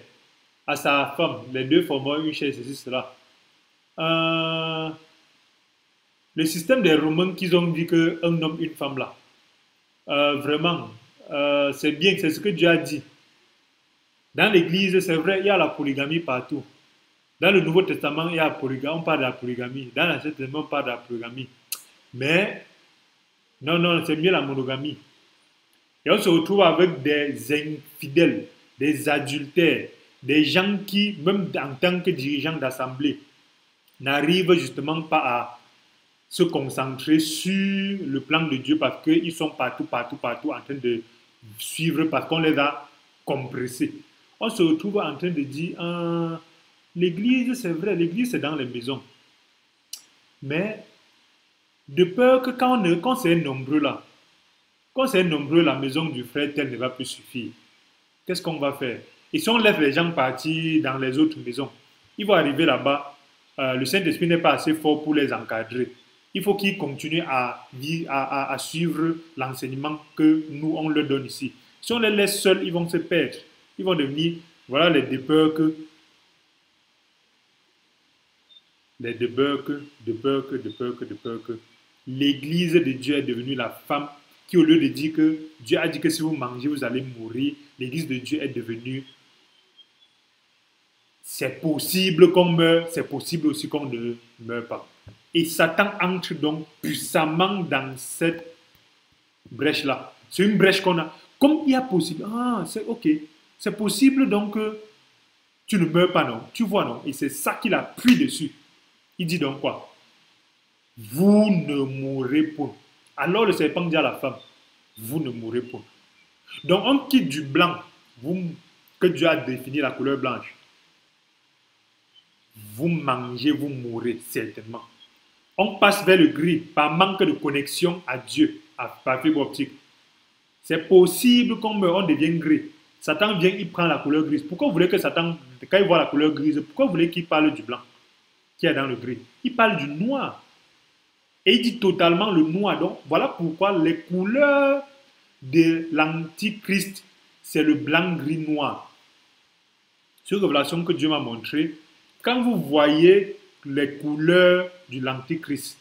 à sa femme, les deux formeraient une chair, ceci, cela. Le système des Romains qu'ils ont dit qu'un homme, une femme là, vraiment, c'est bien, c'est ce que Dieu a dit. Dans l'Église, c'est vrai, il y a la polygamie partout. Dans le Nouveau Testament, il y a la polygamie, on parle de la polygamie. Dans l'Ancien Testament, on parle de la polygamie. Mais, non, non, c'est mieux la monogamie. Et on se retrouve avec des infidèles, des adultères, des gens qui, même en tant que dirigeants d'assemblée, n'arrivent justement pas à se concentrer sur le plan de Dieu parce qu'ils sont partout, partout, partout en train de suivre parce qu'on les a compressés. On se retrouve en train de dire, l'église, c'est vrai, l'église, c'est dans les maisons. Mais de peur que quand c'est nombreux là, quand c'est nombreux, la maison du frère tel ne va plus suffire. Qu'est-ce qu'on va faire? Et si on laisse les gens partir dans les autres maisons, ils vont arriver là-bas, le Saint-Esprit n'est pas assez fort pour les encadrer. Il faut qu'ils continuent à suivre l'enseignement que nous, on leur donne ici. Si on les laisse seuls, ils vont se perdre. Ils vont devenir, voilà, les débugges, les débugges. L'église de Dieu est devenue la femme qui, au lieu de dire que Dieu a dit que si vous mangez, vous allez mourir, l'église de Dieu est devenue c'est possible qu'on meure, c'est possible aussi qu'on ne meure pas. Et Satan entre donc puissamment dans cette brèche-là. C'est une brèche qu'on a. Comme il y a possible, c'est ok, c'est possible donc que tu ne meurs pas, non. Tu vois, non. Et c'est ça qu'il appuie dessus. Il dit donc quoi? Vous ne mourrez point. Alors le serpent dit à la femme, vous ne mourrez point. Donc on quitte du blanc, que Dieu a défini la couleur blanche. Vous mangez, vous mourrez certainement. On passe vers le gris par manque de connexion à Dieu, par fibre optique. C'est possible qu'on meurt, on devient gris. Satan vient, il prend la couleur grise. Pourquoi vous voulez que Satan, quand il voit la couleur grise, pourquoi vous voulez qu'il parle du blanc qui est dans le gris? Il parle du noir. Et il dit totalement le noir. Donc voilà pourquoi les couleurs de l'antichrist, c'est le blanc, gris, noir. C'est une révélation que Dieu m'a montrée. Quand vous voyez les couleurs de l'antichrist,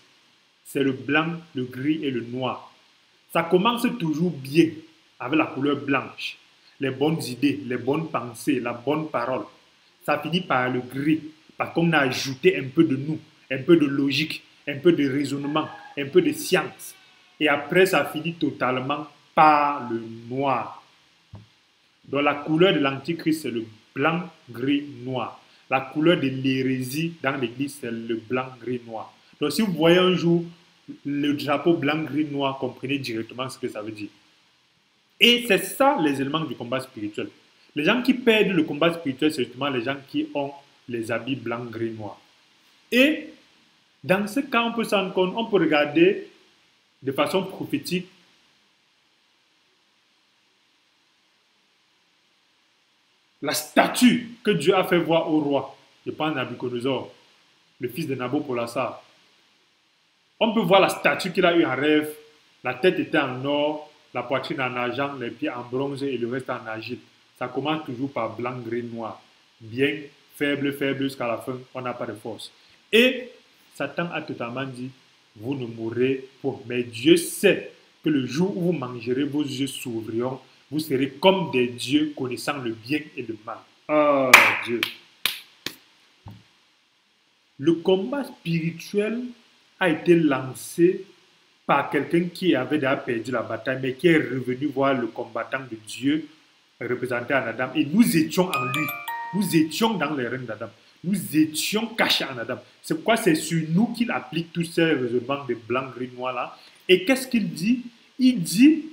c'est le blanc, le gris et le noir. Ça commence toujours bien avec la couleur blanche, les bonnes idées, les bonnes pensées, la bonne parole. Ça finit par le gris, parce qu'on a ajouté un peu de nous, un peu de logique, un peu de raisonnement, un peu de science. Et après, ça finit totalement par le noir. Donc la couleur de l'antichrist, c'est le blanc, gris, noir. La couleur de l'hérésie dans l'église, c'est le blanc, gris, noir. Donc si vous voyez un jour le drapeau blanc, gris, noir, comprenez directement ce que ça veut dire. Et c'est ça les éléments du combat spirituel. Les gens qui perdent le combat spirituel, c'est justement les gens qui ont les habits blanc, gris, noir. Et dans ce cas, on peut s'en rendre compte, on peut regarder de façon prophétique la statue que Dieu a fait voir au roi, je pense Nabucodonosor, le fils de Nabopolassar. On peut voir la statue qu'il a eue en rêve. La tête était en or, la poitrine en argent, les pieds en bronze et le reste en argile. Ça commence toujours par blanc, gris, noir. Bien faible, faible jusqu'à la fin, on n'a pas de force. Et Satan a totalement dit, vous ne mourrez pas. Mais Dieu sait que le jour où vous mangerez, vos yeux s'ouvriront. Vous serez comme des dieux connaissant le bien et le mal. Oh Dieu. Le combat spirituel a été lancé par quelqu'un qui avait déjà perdu la bataille, mais qui est revenu voir le combattant de Dieu représenté en Adam. Et nous étions en lui. Nous étions dans les règnes d'Adam. Nous étions cachés en Adam. C'est pourquoi c'est sur nous qu'il applique tous ces raisonnements de blanc, gris, noir là. Et qu'est-ce qu'il dit? Il dit,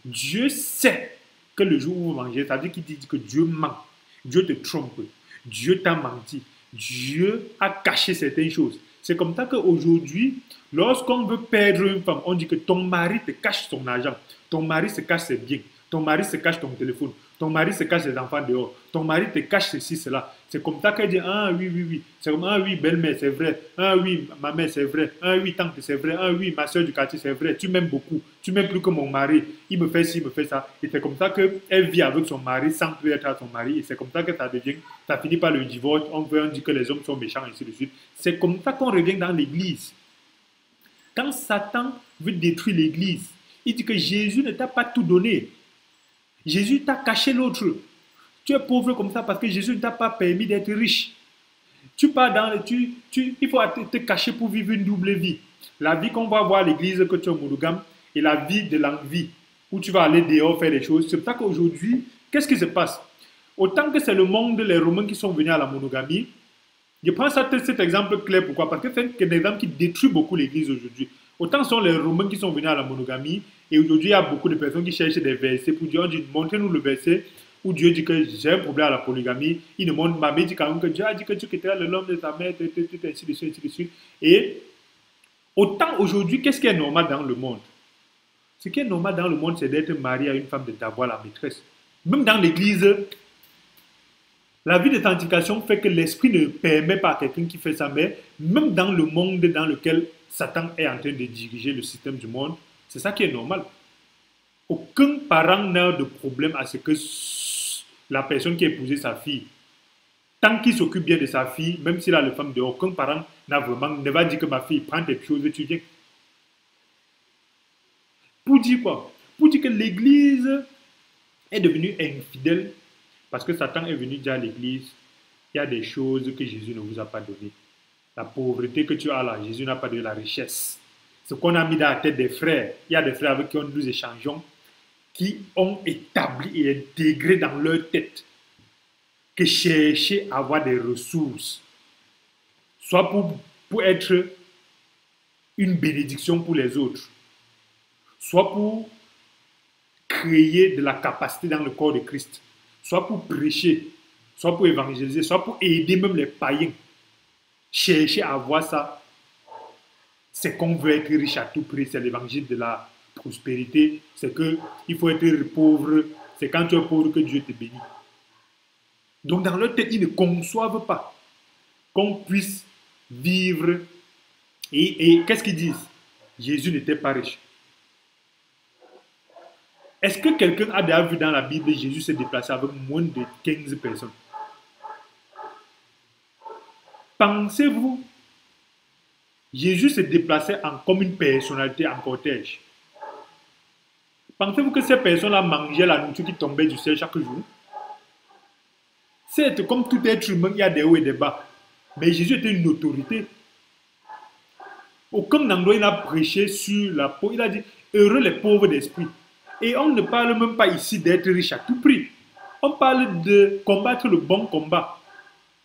Dieu sait que le jour où vous mangez, ça veut dire qu'il dit que Dieu ment. Dieu te trompe. Dieu t'a menti. Dieu a caché certaines choses. C'est comme ça qu'aujourd'hui, lorsqu'on veut perdre une femme, on dit que ton mari te cache son argent, ton mari se cache ses biens, ton mari se cache ton téléphone, ton mari se cache ses enfants dehors, ton mari te cache ceci, cela. C'est comme ça qu'elle dit, ah oui, oui, oui. C'est comme, ah oui, belle-mère, c'est vrai. Ah oui, ma mère, c'est vrai. Ah oui, tante, c'est vrai. Ah oui, ma soeur du quartier, c'est vrai. Tu m'aimes beaucoup. Tu m'aimes plus que mon mari. Il me fait ci, il me fait ça. Et c'est comme ça qu'elle vit avec son mari sans plus être à son mari. Et c'est comme ça que ça finit par le divorce. On dit que les hommes sont méchants, et ainsi de suite. C'est comme ça qu'on revient dans l'église. Quand Satan veut détruire l'église, il dit que Jésus ne t'a pas tout donné. Jésus t'a caché l'autre. Tu es pauvre comme ça parce que Jésus ne t'a pas permis d'être riche. Tu pars dans le, il faut te cacher pour vivre une double vie. La vie qu'on va voir à l'église que tu es monogame et la vie de l'envie où tu vas aller dehors faire des choses. C'est pour ça qu'aujourd'hui, qu'est-ce qui se passe? Autant que c'est le monde, les Romains qui sont venus à la monogamie, je prends cet exemple clair. Pourquoi? Parce que c'est un exemple qui détruit beaucoup l'église aujourd'hui. Autant sont les Romains qui sont venus à la monogamie et aujourd'hui il y a beaucoup de personnes qui cherchent des versets pour dire, montrez-nous le verset où Dieu dit que j'ai un problème à la polygamie, il ne montre pas, mais il dit quand même que Dieu a dit que tu quitteras l'homme de ta mère, ainsi de suite, ainsi de suite. Et autant aujourd'hui, qu'est-ce qui est normal dans le monde? Ce qui est normal dans le monde, c'est d'être marié à une femme, d'avoir la maîtresse. Même dans l'église, la vie de sanctification fait que l'esprit ne permet pas à quelqu'un qui fait ça, mais même dans le monde dans lequel Satan est en train de diriger le système du monde, c'est ça qui est normal. Aucun parent n'a de problème à ce que la personne qui a épousé sa fille, tant qu'il s'occupe bien de sa fille, même s'il a le femme dehors, aucun parent ne va dire que ma fille prend tes choses et tu viens. Pour dire quoi? Pour dire que l'église est devenue infidèle parce que Satan est venu dire à l'église, il y a des choses que Jésus ne vous a pas données. La pauvreté que tu as là, Jésus n'a pas donné la richesse. Ce qu'on a mis dans la tête des frères, il y a des frères avec qui nous échangeons, qui ont établi et intégré dans leur tête que chercher à avoir des ressources, soit pour être une bénédiction pour les autres, soit pour créer de la capacité dans le corps de Christ, soit pour prêcher, soit pour évangéliser, soit pour aider même les païens. Chercher à avoir ça, c'est qu'on veut être riche à tout prix, c'est l'évangile de la prospérité, c'est qu'il faut être pauvre, c'est quand tu es pauvre que Dieu te bénit. Donc dans leur tête, ils ne conçoivent pas qu'on puisse vivre. Et qu'est-ce qu'ils disent? Jésus n'était pas riche. Est-ce que quelqu'un a déjà vu dans la Bible Jésus se déplacer avec moins de 15 personnes? Pensez-vous, Jésus se déplaçait comme une personnalité en cortège? Pensez-vous que ces personnes-là mangeaient la nourriture qui tombait du ciel chaque jour? C'est comme tout être humain, il y a des hauts et des bas. Mais Jésus était une autorité. Aucun endroit il a prêché sur la pauvreté. Il a dit, heureux les pauvres d'esprit. Et on ne parle même pas ici d'être riche à tout prix. On parle de combattre le bon combat,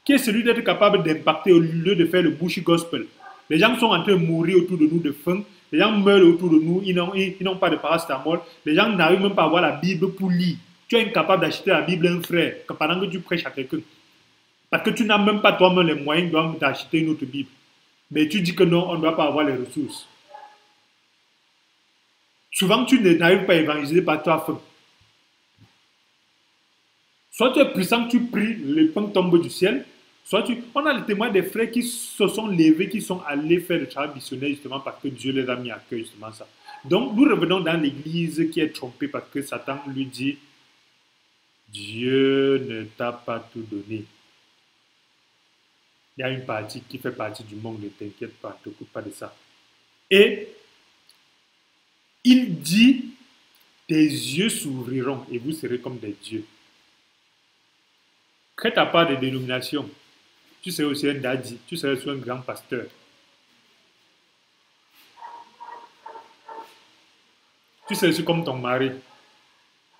qui est celui d'être capable d'impacter au lieu de faire le bushy gospel. Les gens sont en train de mourir autour de nous de faim. Les gens meurent autour de nous. Ils n'ont pas de paracétamol. Les gens n'arrivent même pas à avoir la Bible pour lire. Tu es incapable d'acheter la Bible à un frère pendant que tu prêches à quelqu'un. Parce que tu n'as même pas toi-même les moyens d'acheter une autre Bible. Mais tu dis que non, on ne doit pas avoir les ressources. Souvent, tu n'arrives pas à évangéliser par toi faim. Soit tu es puissant, tu pries, le pain tombe du ciel. Soit on a le témoin des frères qui se sont levés, qui sont allés faire le travail missionnaire justement parce que Dieu les a mis à cœur justement ça. Donc, nous revenons dans l'église qui est trompée parce que Satan lui dit, Dieu ne t'a pas tout donné. Il y a une partie qui fait partie du monde, ne t'inquiète pas, ne t'occupe pas de ça. Et il dit, tes yeux s'ouvriront et vous serez comme des dieux. Crée ta part de dénomination. Tu serais aussi un daddy, tu serais aussi un grand pasteur. Tu serais aussi comme ton mari.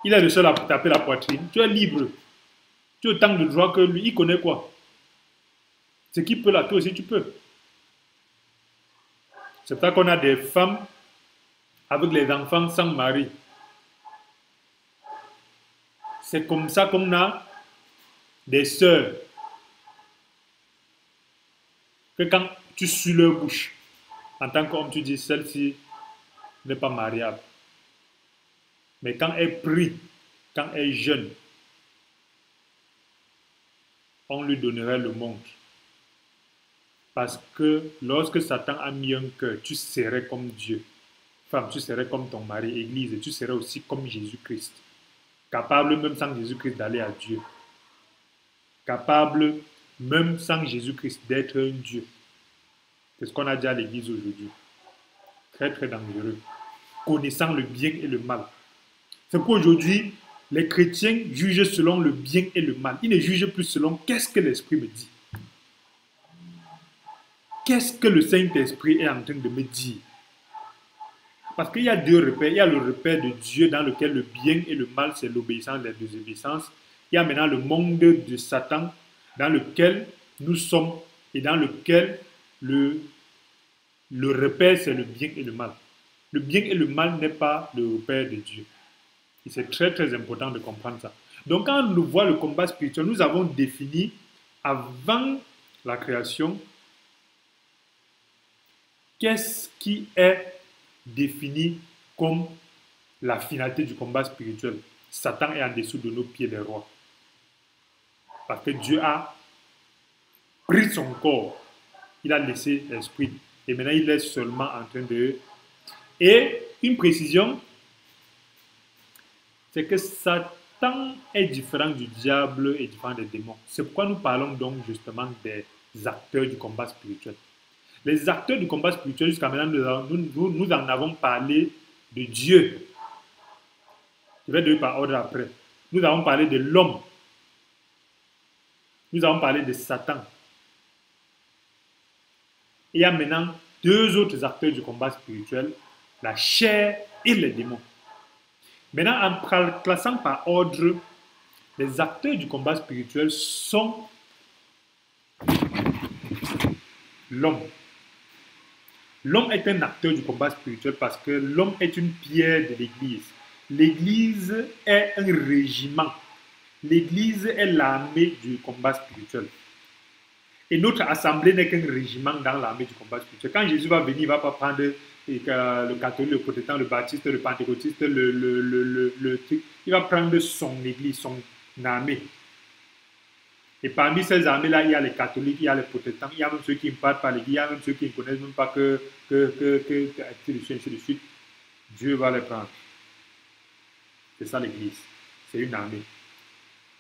Il est le seul à taper la poitrine. Tu es libre. Tu as autant de droits que lui. Il connaît quoi? Ce qu'il peut là, toi aussi tu peux. C'est pour ça qu'on a des femmes avec les enfants sans mari. C'est comme ça qu'on a des sœurs que quand tu suis leur bouche, en tant qu'homme, tu dis celle-ci n'est pas mariable. Mais quand elle prie, quand elle jeûne, on lui donnerait le monde. Parce que lorsque Satan a mis un cœur, tu serais comme Dieu. Femme, tu serais comme ton mari, Église, tu serais aussi comme Jésus-Christ. Capable même sans Jésus-Christ d'aller à Dieu. Capable même sans Jésus-Christ d'être un Dieu. C'est ce qu'on a dit à l'Église aujourd'hui. Très, très dangereux. Connaissant le bien et le mal. C'est qu'aujourd'hui, les chrétiens jugent selon le bien et le mal. Ils ne jugent plus selon qu'est-ce que l'Esprit me dit. Qu'est-ce que le Saint-Esprit est en train de me dire? Parce qu'il y a deux repères. Il y a le repère de Dieu dans lequel le bien et le mal, c'est l'obéissance et la désobéissance. Il y a maintenant le monde de Satan dans lequel nous sommes et dans lequel le repère, c'est le bien et le mal. Le bien et le mal n'est pas le repère de Dieu. Et c'est très, très important de comprendre ça. Donc, quand on voit le combat spirituel, nous avons défini, avant la création, qu'est-ce qui est défini comme la finalité du combat spirituel. Satan est en dessous de nos pieds des rois. Parce que Dieu a pris son corps. Il a laissé l'esprit. Et maintenant, il est seulement en train de... Et une précision, c'est que Satan est différent du diable et différent des démons. C'est pourquoi nous parlons donc justement des acteurs du combat spirituel. Les acteurs du combat spirituel, jusqu'à maintenant, nous en avons parlé de Dieu. Je vais donner par ordre après. Nous avons parlé de l'homme. Nous avons parlé de Satan. Et il y a maintenant deux autres acteurs du combat spirituel, la chair et les démons. Maintenant, en classant par ordre, les acteurs du combat spirituel sont l'homme. L'homme est un acteur du combat spirituel parce que l'homme est une pierre de l'Église. L'Église est un régiment. L'Église est l'armée du combat spirituel. Et notre assemblée n'est qu'un régiment dans l'armée du combat spirituel. Quand Jésus va venir, il ne va pas prendre le catholique, le protestant, le baptiste, le pentecôtiste, le truc. Il va prendre son Église, son armée. Et parmi ces armées-là, il y a les catholiques, il y a les protestants, il y a même ceux qui ne parlent pas l'Église, il y a même ceux qui ne connaissent même pas ainsi de suite. Dieu va les prendre. C'est ça l'Église. C'est une armée.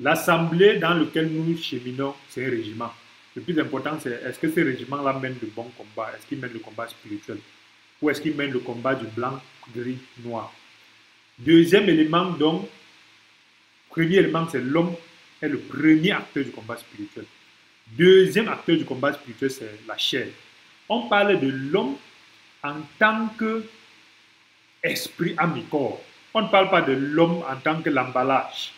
L'assemblée dans laquelle nous cheminons, c'est un régiment. Le plus important, c'est est-ce que ce régiment-là mène le bon combat? Est-ce qu'il mène le combat spirituel? Ou est-ce qu'il mène le combat du blanc, gris, noir? Deuxième élément, donc, premier élément, c'est l'homme est le premier acteur du combat spirituel. Deuxième acteur du combat spirituel, c'est la chair. On parle de l'homme en tant qu'esprit, âme et corps. On ne parle pas de l'homme en tant que l'emballage.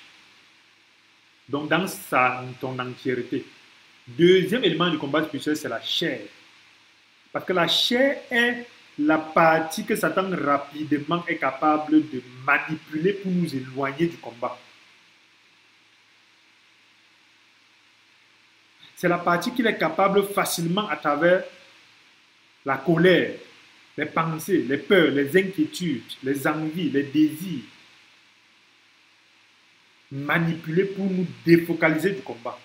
Donc, dans son entièreté. Deuxième élément du combat spirituel, c'est la chair. Parce que la chair est la partie que Satan rapidement est capable de manipuler pour nous éloigner du combat. C'est la partie qu'il est capable facilement à travers la colère, les pensées, les peurs, les inquiétudes, les envies, les désirs, manipuler pour nous défocaliser du combat.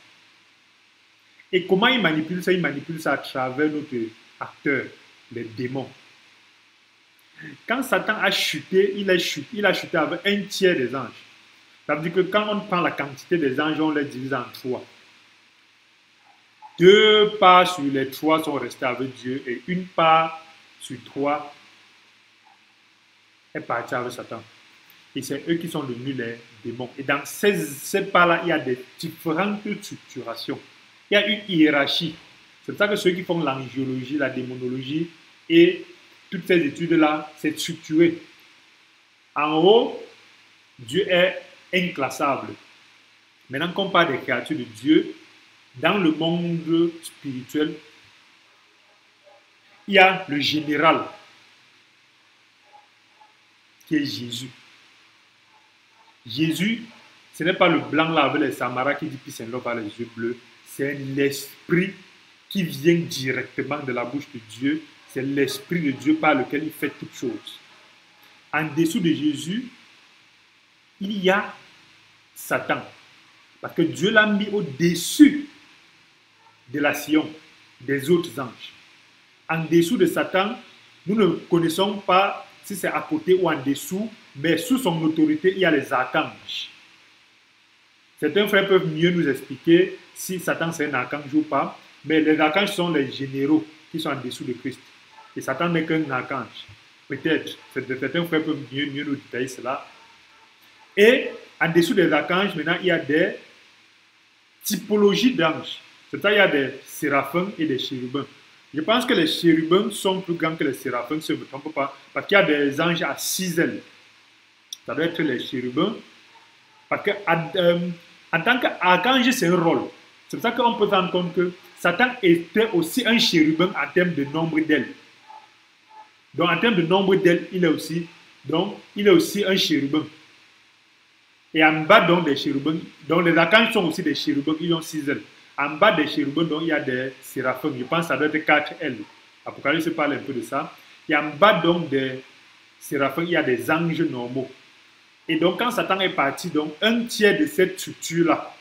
Et comment il manipule ça? Il manipule ça à travers notre acteur, les démons. Quand Satan a chuté, il a chuté avec un tiers des anges. Ça veut dire que quand on prend la quantité des anges, on les divise en trois. 2 parts sur les 3 sont restés avec Dieu et une part sur 3 est partie avec Satan. Et c'est eux qui sont devenus les démons. Et dans ces parts-là, il y a des différentes structurations. Il y a une hiérarchie. C'est pour ça que ceux qui font l'angiologie, la démonologie et toutes ces études-là, c'est structuré. En haut, Dieu est inclassable. Maintenant qu'on parle des créatures de Dieu, dans le monde spirituel, il y a le général, qui est Jésus. Jésus, ce n'est pas le blanc là avec les Samaras qui dit peace and love par les yeux bleus, c'est l'esprit qui vient directement de la bouche de Dieu, c'est l'esprit de Dieu par lequel il fait toutes choses. En dessous de Jésus, il y a Satan, parce que Dieu l'a mis au-dessus de la Sion, des autres anges. En dessous de Satan, nous ne connaissons pas si c'est à côté ou en dessous, mais sous son autorité, il y a les archanges. Certains frères peuvent mieux nous expliquer si Satan c'est un archange ou pas, mais les archanges sont les généraux qui sont en dessous de Christ. Et Satan n'est qu'un archange. Peut-être, certains frères peuvent mieux nous détailler cela. Et en dessous des archanges, maintenant, il y a des typologies d'anges. C'est-à-dire, il y a des séraphins et des chérubins. Je pense que les chérubins sont plus grands que les séraphins, si je ne me trompe pas, parce qu'il y a des anges à 6 ailes. Ça doit être les chérubins. Parce que en tant qu'archange, c'est un rôle. C'est pour ça qu'on peut se rendre compte que Satan était aussi un chérubin en termes de nombre d'ailes. Donc, en termes de nombre d'ailes, il est aussi un chérubin. Et en bas, donc, des chérubins, donc les archanges sont aussi des chérubins, ils ont 6 ailes. En bas des chérubins, donc, il y a des séraphins. Je pense que ça doit être 4 ailes. Apocalypse parle un peu de ça. Et en bas, donc, des séraphins, il y a des anges normaux. Et donc, quand Satan est parti, donc, un tiers de cette structure-là,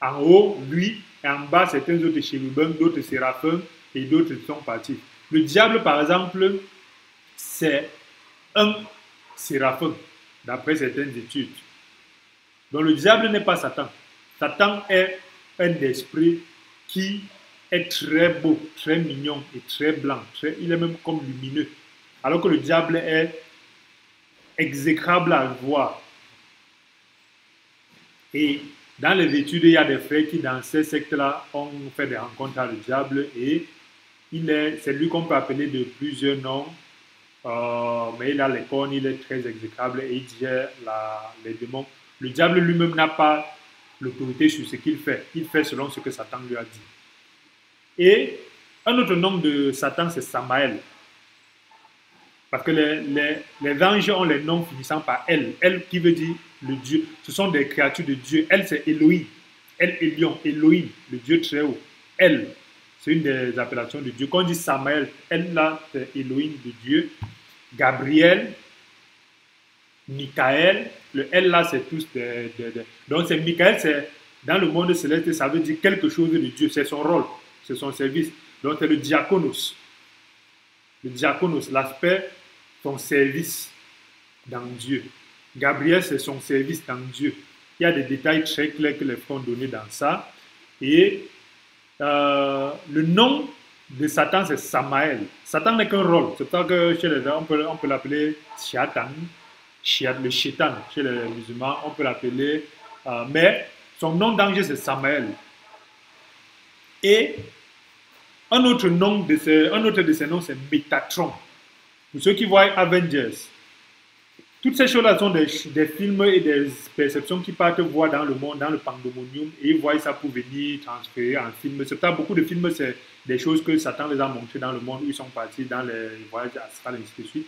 en haut, lui, et en bas, certains autres chérubins, d'autres séraphins, et d'autres sont partis. Le diable, par exemple, c'est un séraphin, d'après certaines études. Donc le diable n'est pas Satan. Satan est un esprit qui est très beau, très mignon et très blanc. Il est même comme lumineux. Alors que le diable est exécrable à voir. Et dans les études, il y a des frères qui, dans ces sectes-là, ont fait des rencontres avec le diable et c'est lui qu'on peut appeler de plusieurs noms. Mais il a les cornes, il est très exécrable et il gère les démons. Le diable lui-même n'a pas l'autorité sur ce qu'il fait. Il fait selon ce que Satan lui a dit. Et un autre nom de Satan, c'est Samaël. Parce que les anges ont les noms finissant par El. El qui veut dire le Dieu. Ce sont des créatures de Dieu. El, c'est Elohim. El Elion, Elohim, le Dieu très haut. El, c'est une des appellations de Dieu. Quand on dit Samaël, El là, c'est Elohim de Dieu. Gabriel, Michael, le L là, c'est tous Donc, c'est Michael, c'est dans le monde céleste, ça veut dire quelque chose de Dieu. C'est son rôle, c'est son service. Donc, c'est le diaconos. Le diaconos, l'aspect, son service dans Dieu. Gabriel, c'est son service dans Dieu. Il y a des détails très clairs que les frères ont donnés dans ça. Et le nom de Satan, c'est Samaël. Satan n'est qu'un rôle. C'est pour ça que chez les gens, on peut l'appeler Satan. Le Shaitan, chez les musulmans, on peut l'appeler, mais son nom d'ange c'est Samaël. Et un autre de ses noms c'est Métatron. Pour ceux qui voient Avengers, toutes ces choses-là sont des films et des perceptions qui partent voir dans le monde, dans le pandemonium, et ils voient ça pour venir transférer en film. C'est pas beaucoup de films, c'est des choses que Satan les a montrées dans le monde où ils sont partis dans les voyages astrales et ainsi de suite.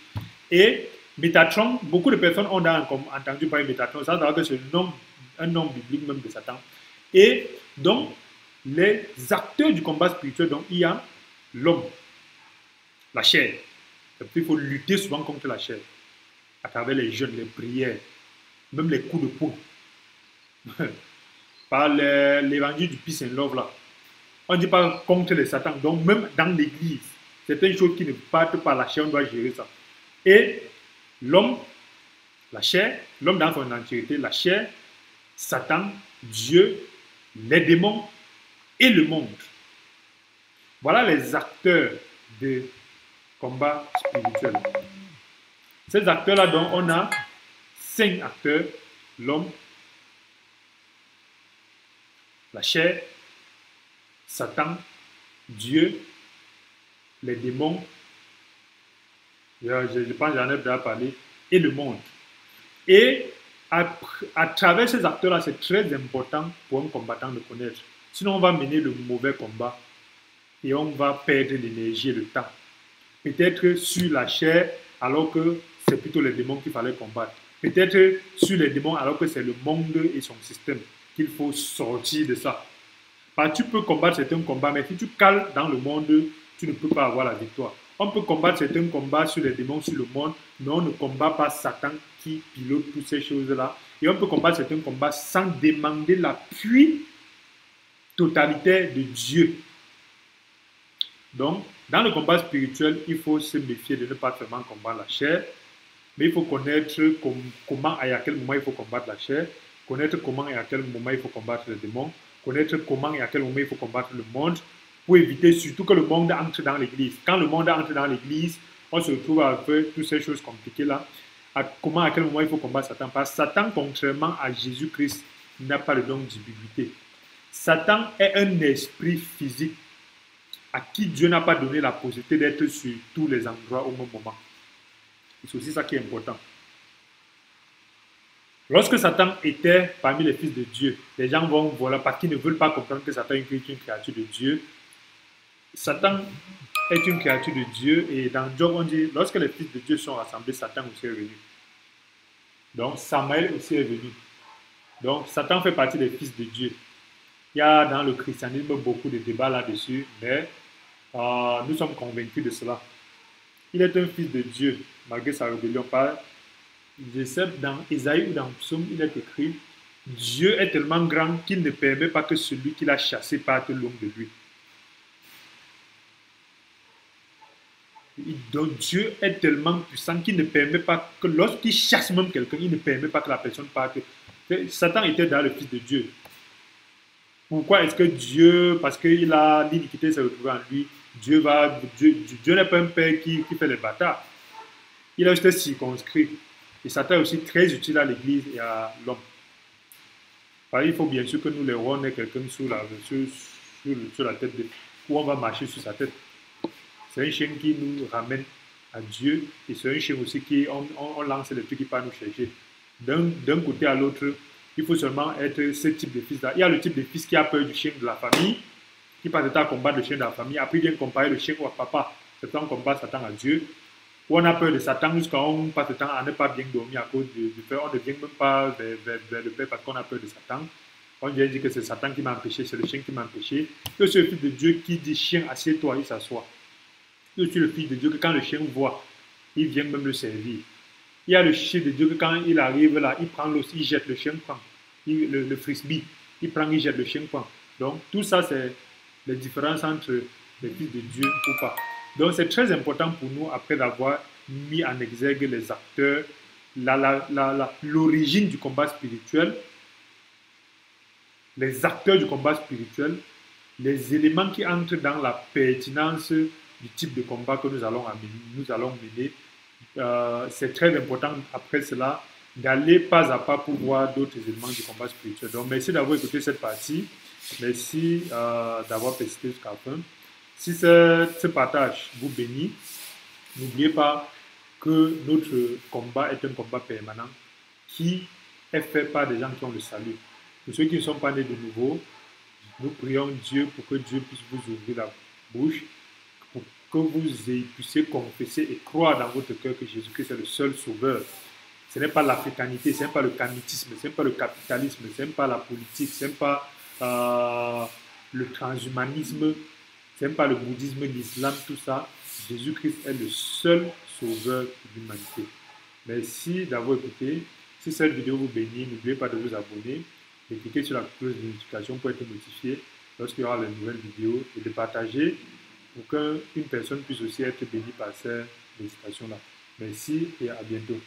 Et Métatron, beaucoup de personnes ont entendu parler de Métatron, ça veut dire que c'est un nom biblique même de Satan. Et donc, les acteurs du combat spirituel, donc il y a l'homme, la chair. Il faut lutter souvent contre la chair, à travers les jeûnes, les prières, même les coups de poing. Par l'évangile du Peace and Love là. On ne dit pas contre les Satan, donc même dans l'église, c'est une chose qui ne partent pas, la chair, on doit gérer ça. Et l'homme, la chair, l'homme dans son entièreté, la chair, Satan, Dieu, les démons et le monde. Voilà les acteurs de combat spirituel. Ces acteurs-là, donc, on a 5 acteurs, l'homme, la chair, Satan, Dieu, les démons, je pense que j'en ai déjà parlé, et le monde. Et à travers ces acteurs-là, c'est très important pour un combattant de connaître. Sinon, on va mener le mauvais combat et on va perdre l'énergie et le temps. Peut-être sur la chair, alors que c'est plutôt les démons qu'il fallait combattre. Peut-être sur les démons, alors que c'est le monde et son système qu'il faut sortir de ça. Tu peux combattre certains combats, mais si tu cales dans le monde, tu ne peux pas avoir la victoire. On peut combattre certains combats sur les démons, sur le monde, mais on ne combat pas Satan qui pilote toutes ces choses-là. Et on peut combattre certains combats sans demander l'appui totalitaire de Dieu. Donc, dans le combat spirituel, il faut se méfier de ne pas seulement combattre la chair, mais il faut connaître comment et à quel moment il faut combattre la chair, connaître comment et à quel moment il faut combattre les démons, connaître comment et à quel moment il faut combattre le monde, pour éviter surtout que le monde entre dans l'église. Quand le monde entre dans l'église, on se retrouve avec toutes ces choses compliquées-là. À quel moment il faut combattre Satan? Parce que Satan, contrairement à Jésus-Christ, n'a pas le don d'ubiquité. Satan est un esprit physique à qui Dieu n'a pas donné la possibilité d'être sur tous les endroits au même moment. C'est aussi ça qui est important. Lorsque Satan était parmi les fils de Dieu, les gens vont, voilà, parce qu'ils ne veulent pas comprendre que Satan est une créature de Dieu. Satan est une créature de Dieu et dans Job on dit, lorsque les fils de Dieu sont rassemblés, Satan aussi est venu. Donc Samaël aussi est venu. Donc Satan fait partie des fils de Dieu. Il y a dans le christianisme beaucoup de débats là-dessus, mais nous sommes convaincus de cela. Il est un fils de Dieu, malgré sa rébellion. Je sais, dans Isaïe ou dans Psaume, il est écrit, Dieu est tellement grand qu'il ne permet pas que celui qui l'a chassé parte loin de lui. Donc Dieu est tellement puissant qu'il ne permet pas que lorsqu'il chasse même quelqu'un, il ne permet pas que la personne parte. Satan était dans le fils de Dieu. Pourquoi est-ce que Dieu, parce qu'il a l'iniquité s'est retrouvée en lui, Dieu n'est pas un père qui fait les bâtards. Il a juste circonscrit. Et Satan est aussi très utile à l'église et à l'homme. Il faut bien sûr que nous les rois, on ait quelqu'un sur la tête, où on va marcher sur sa tête. C'est un chien qui nous ramène à Dieu et c'est un chien aussi qui, on lance les trucs qui peuvent nous chercher. D'un côté à l'autre, il faut seulement être ce type de fils-là. Il y a le type de fils qui a peur du chien de la famille, qui passe le temps à combattre le chien de la famille. Après, il vient comparer le chien au papa. C'est le temps qu'on combat Satan à Dieu. Ou on a peur de Satan jusqu'à on passe le temps à ne pas bien dormir à cause du fait. On ne vient même pas vers le Père parce qu'on a peur de Satan. On vient dire que c'est Satan qui m'a empêché, c'est le chien qui m'a empêché. Que c'est le fils de Dieu qui dit chien, assieds-toi, il s'assoit. Je suis le fils de Dieu que quand le chien voit, il vient même le servir. Il y a le chien de Dieu que quand il arrive là, il prend l'os, il jette, le chien prend. Le frisbee, il prend, il jette, le chien prend. Donc tout ça, c'est les différences entre les fils de Dieu ou pas. Donc c'est très important pour nous, après d'avoir mis en exergue les acteurs, l'origine du combat spirituel, les acteurs du combat spirituel, les éléments qui entrent dans la pertinence du type de combat que nous allons mener. C'est très important après cela d'aller pas à pas pour voir d'autres éléments du combat spirituel. Donc merci d'avoir écouté cette partie. Merci d'avoir persisté jusqu'à la fin. Si ce partage vous bénit, n'oubliez pas que notre combat est un combat permanent qui est fait par des gens qui ont le salut. Pour ceux qui ne sont pas nés de nouveau, nous prions Dieu pour que Dieu puisse vous ouvrir la bouche, pour que vous puissiez confesser et croire dans votre cœur que Jésus-Christ est le seul sauveur. Ce n'est pas l'africanité, ce n'est pas le kamitisme, ce n'est pas le capitalisme, ce n'est pas la politique, ce n'est pas le transhumanisme, ce n'est pas le bouddhisme, l'islam, tout ça. Jésus-Christ est le seul sauveur de l'humanité. Merci d'avoir écouté. Si cette vidéo vous bénit, n'oubliez pas de vous abonner et cliquer sur la cloche de notification pour être notifié lorsqu'il y aura les nouvelles vidéos et de partager pour qu'une personne puisse aussi être bénie par ces méditations-là. Merci et à bientôt.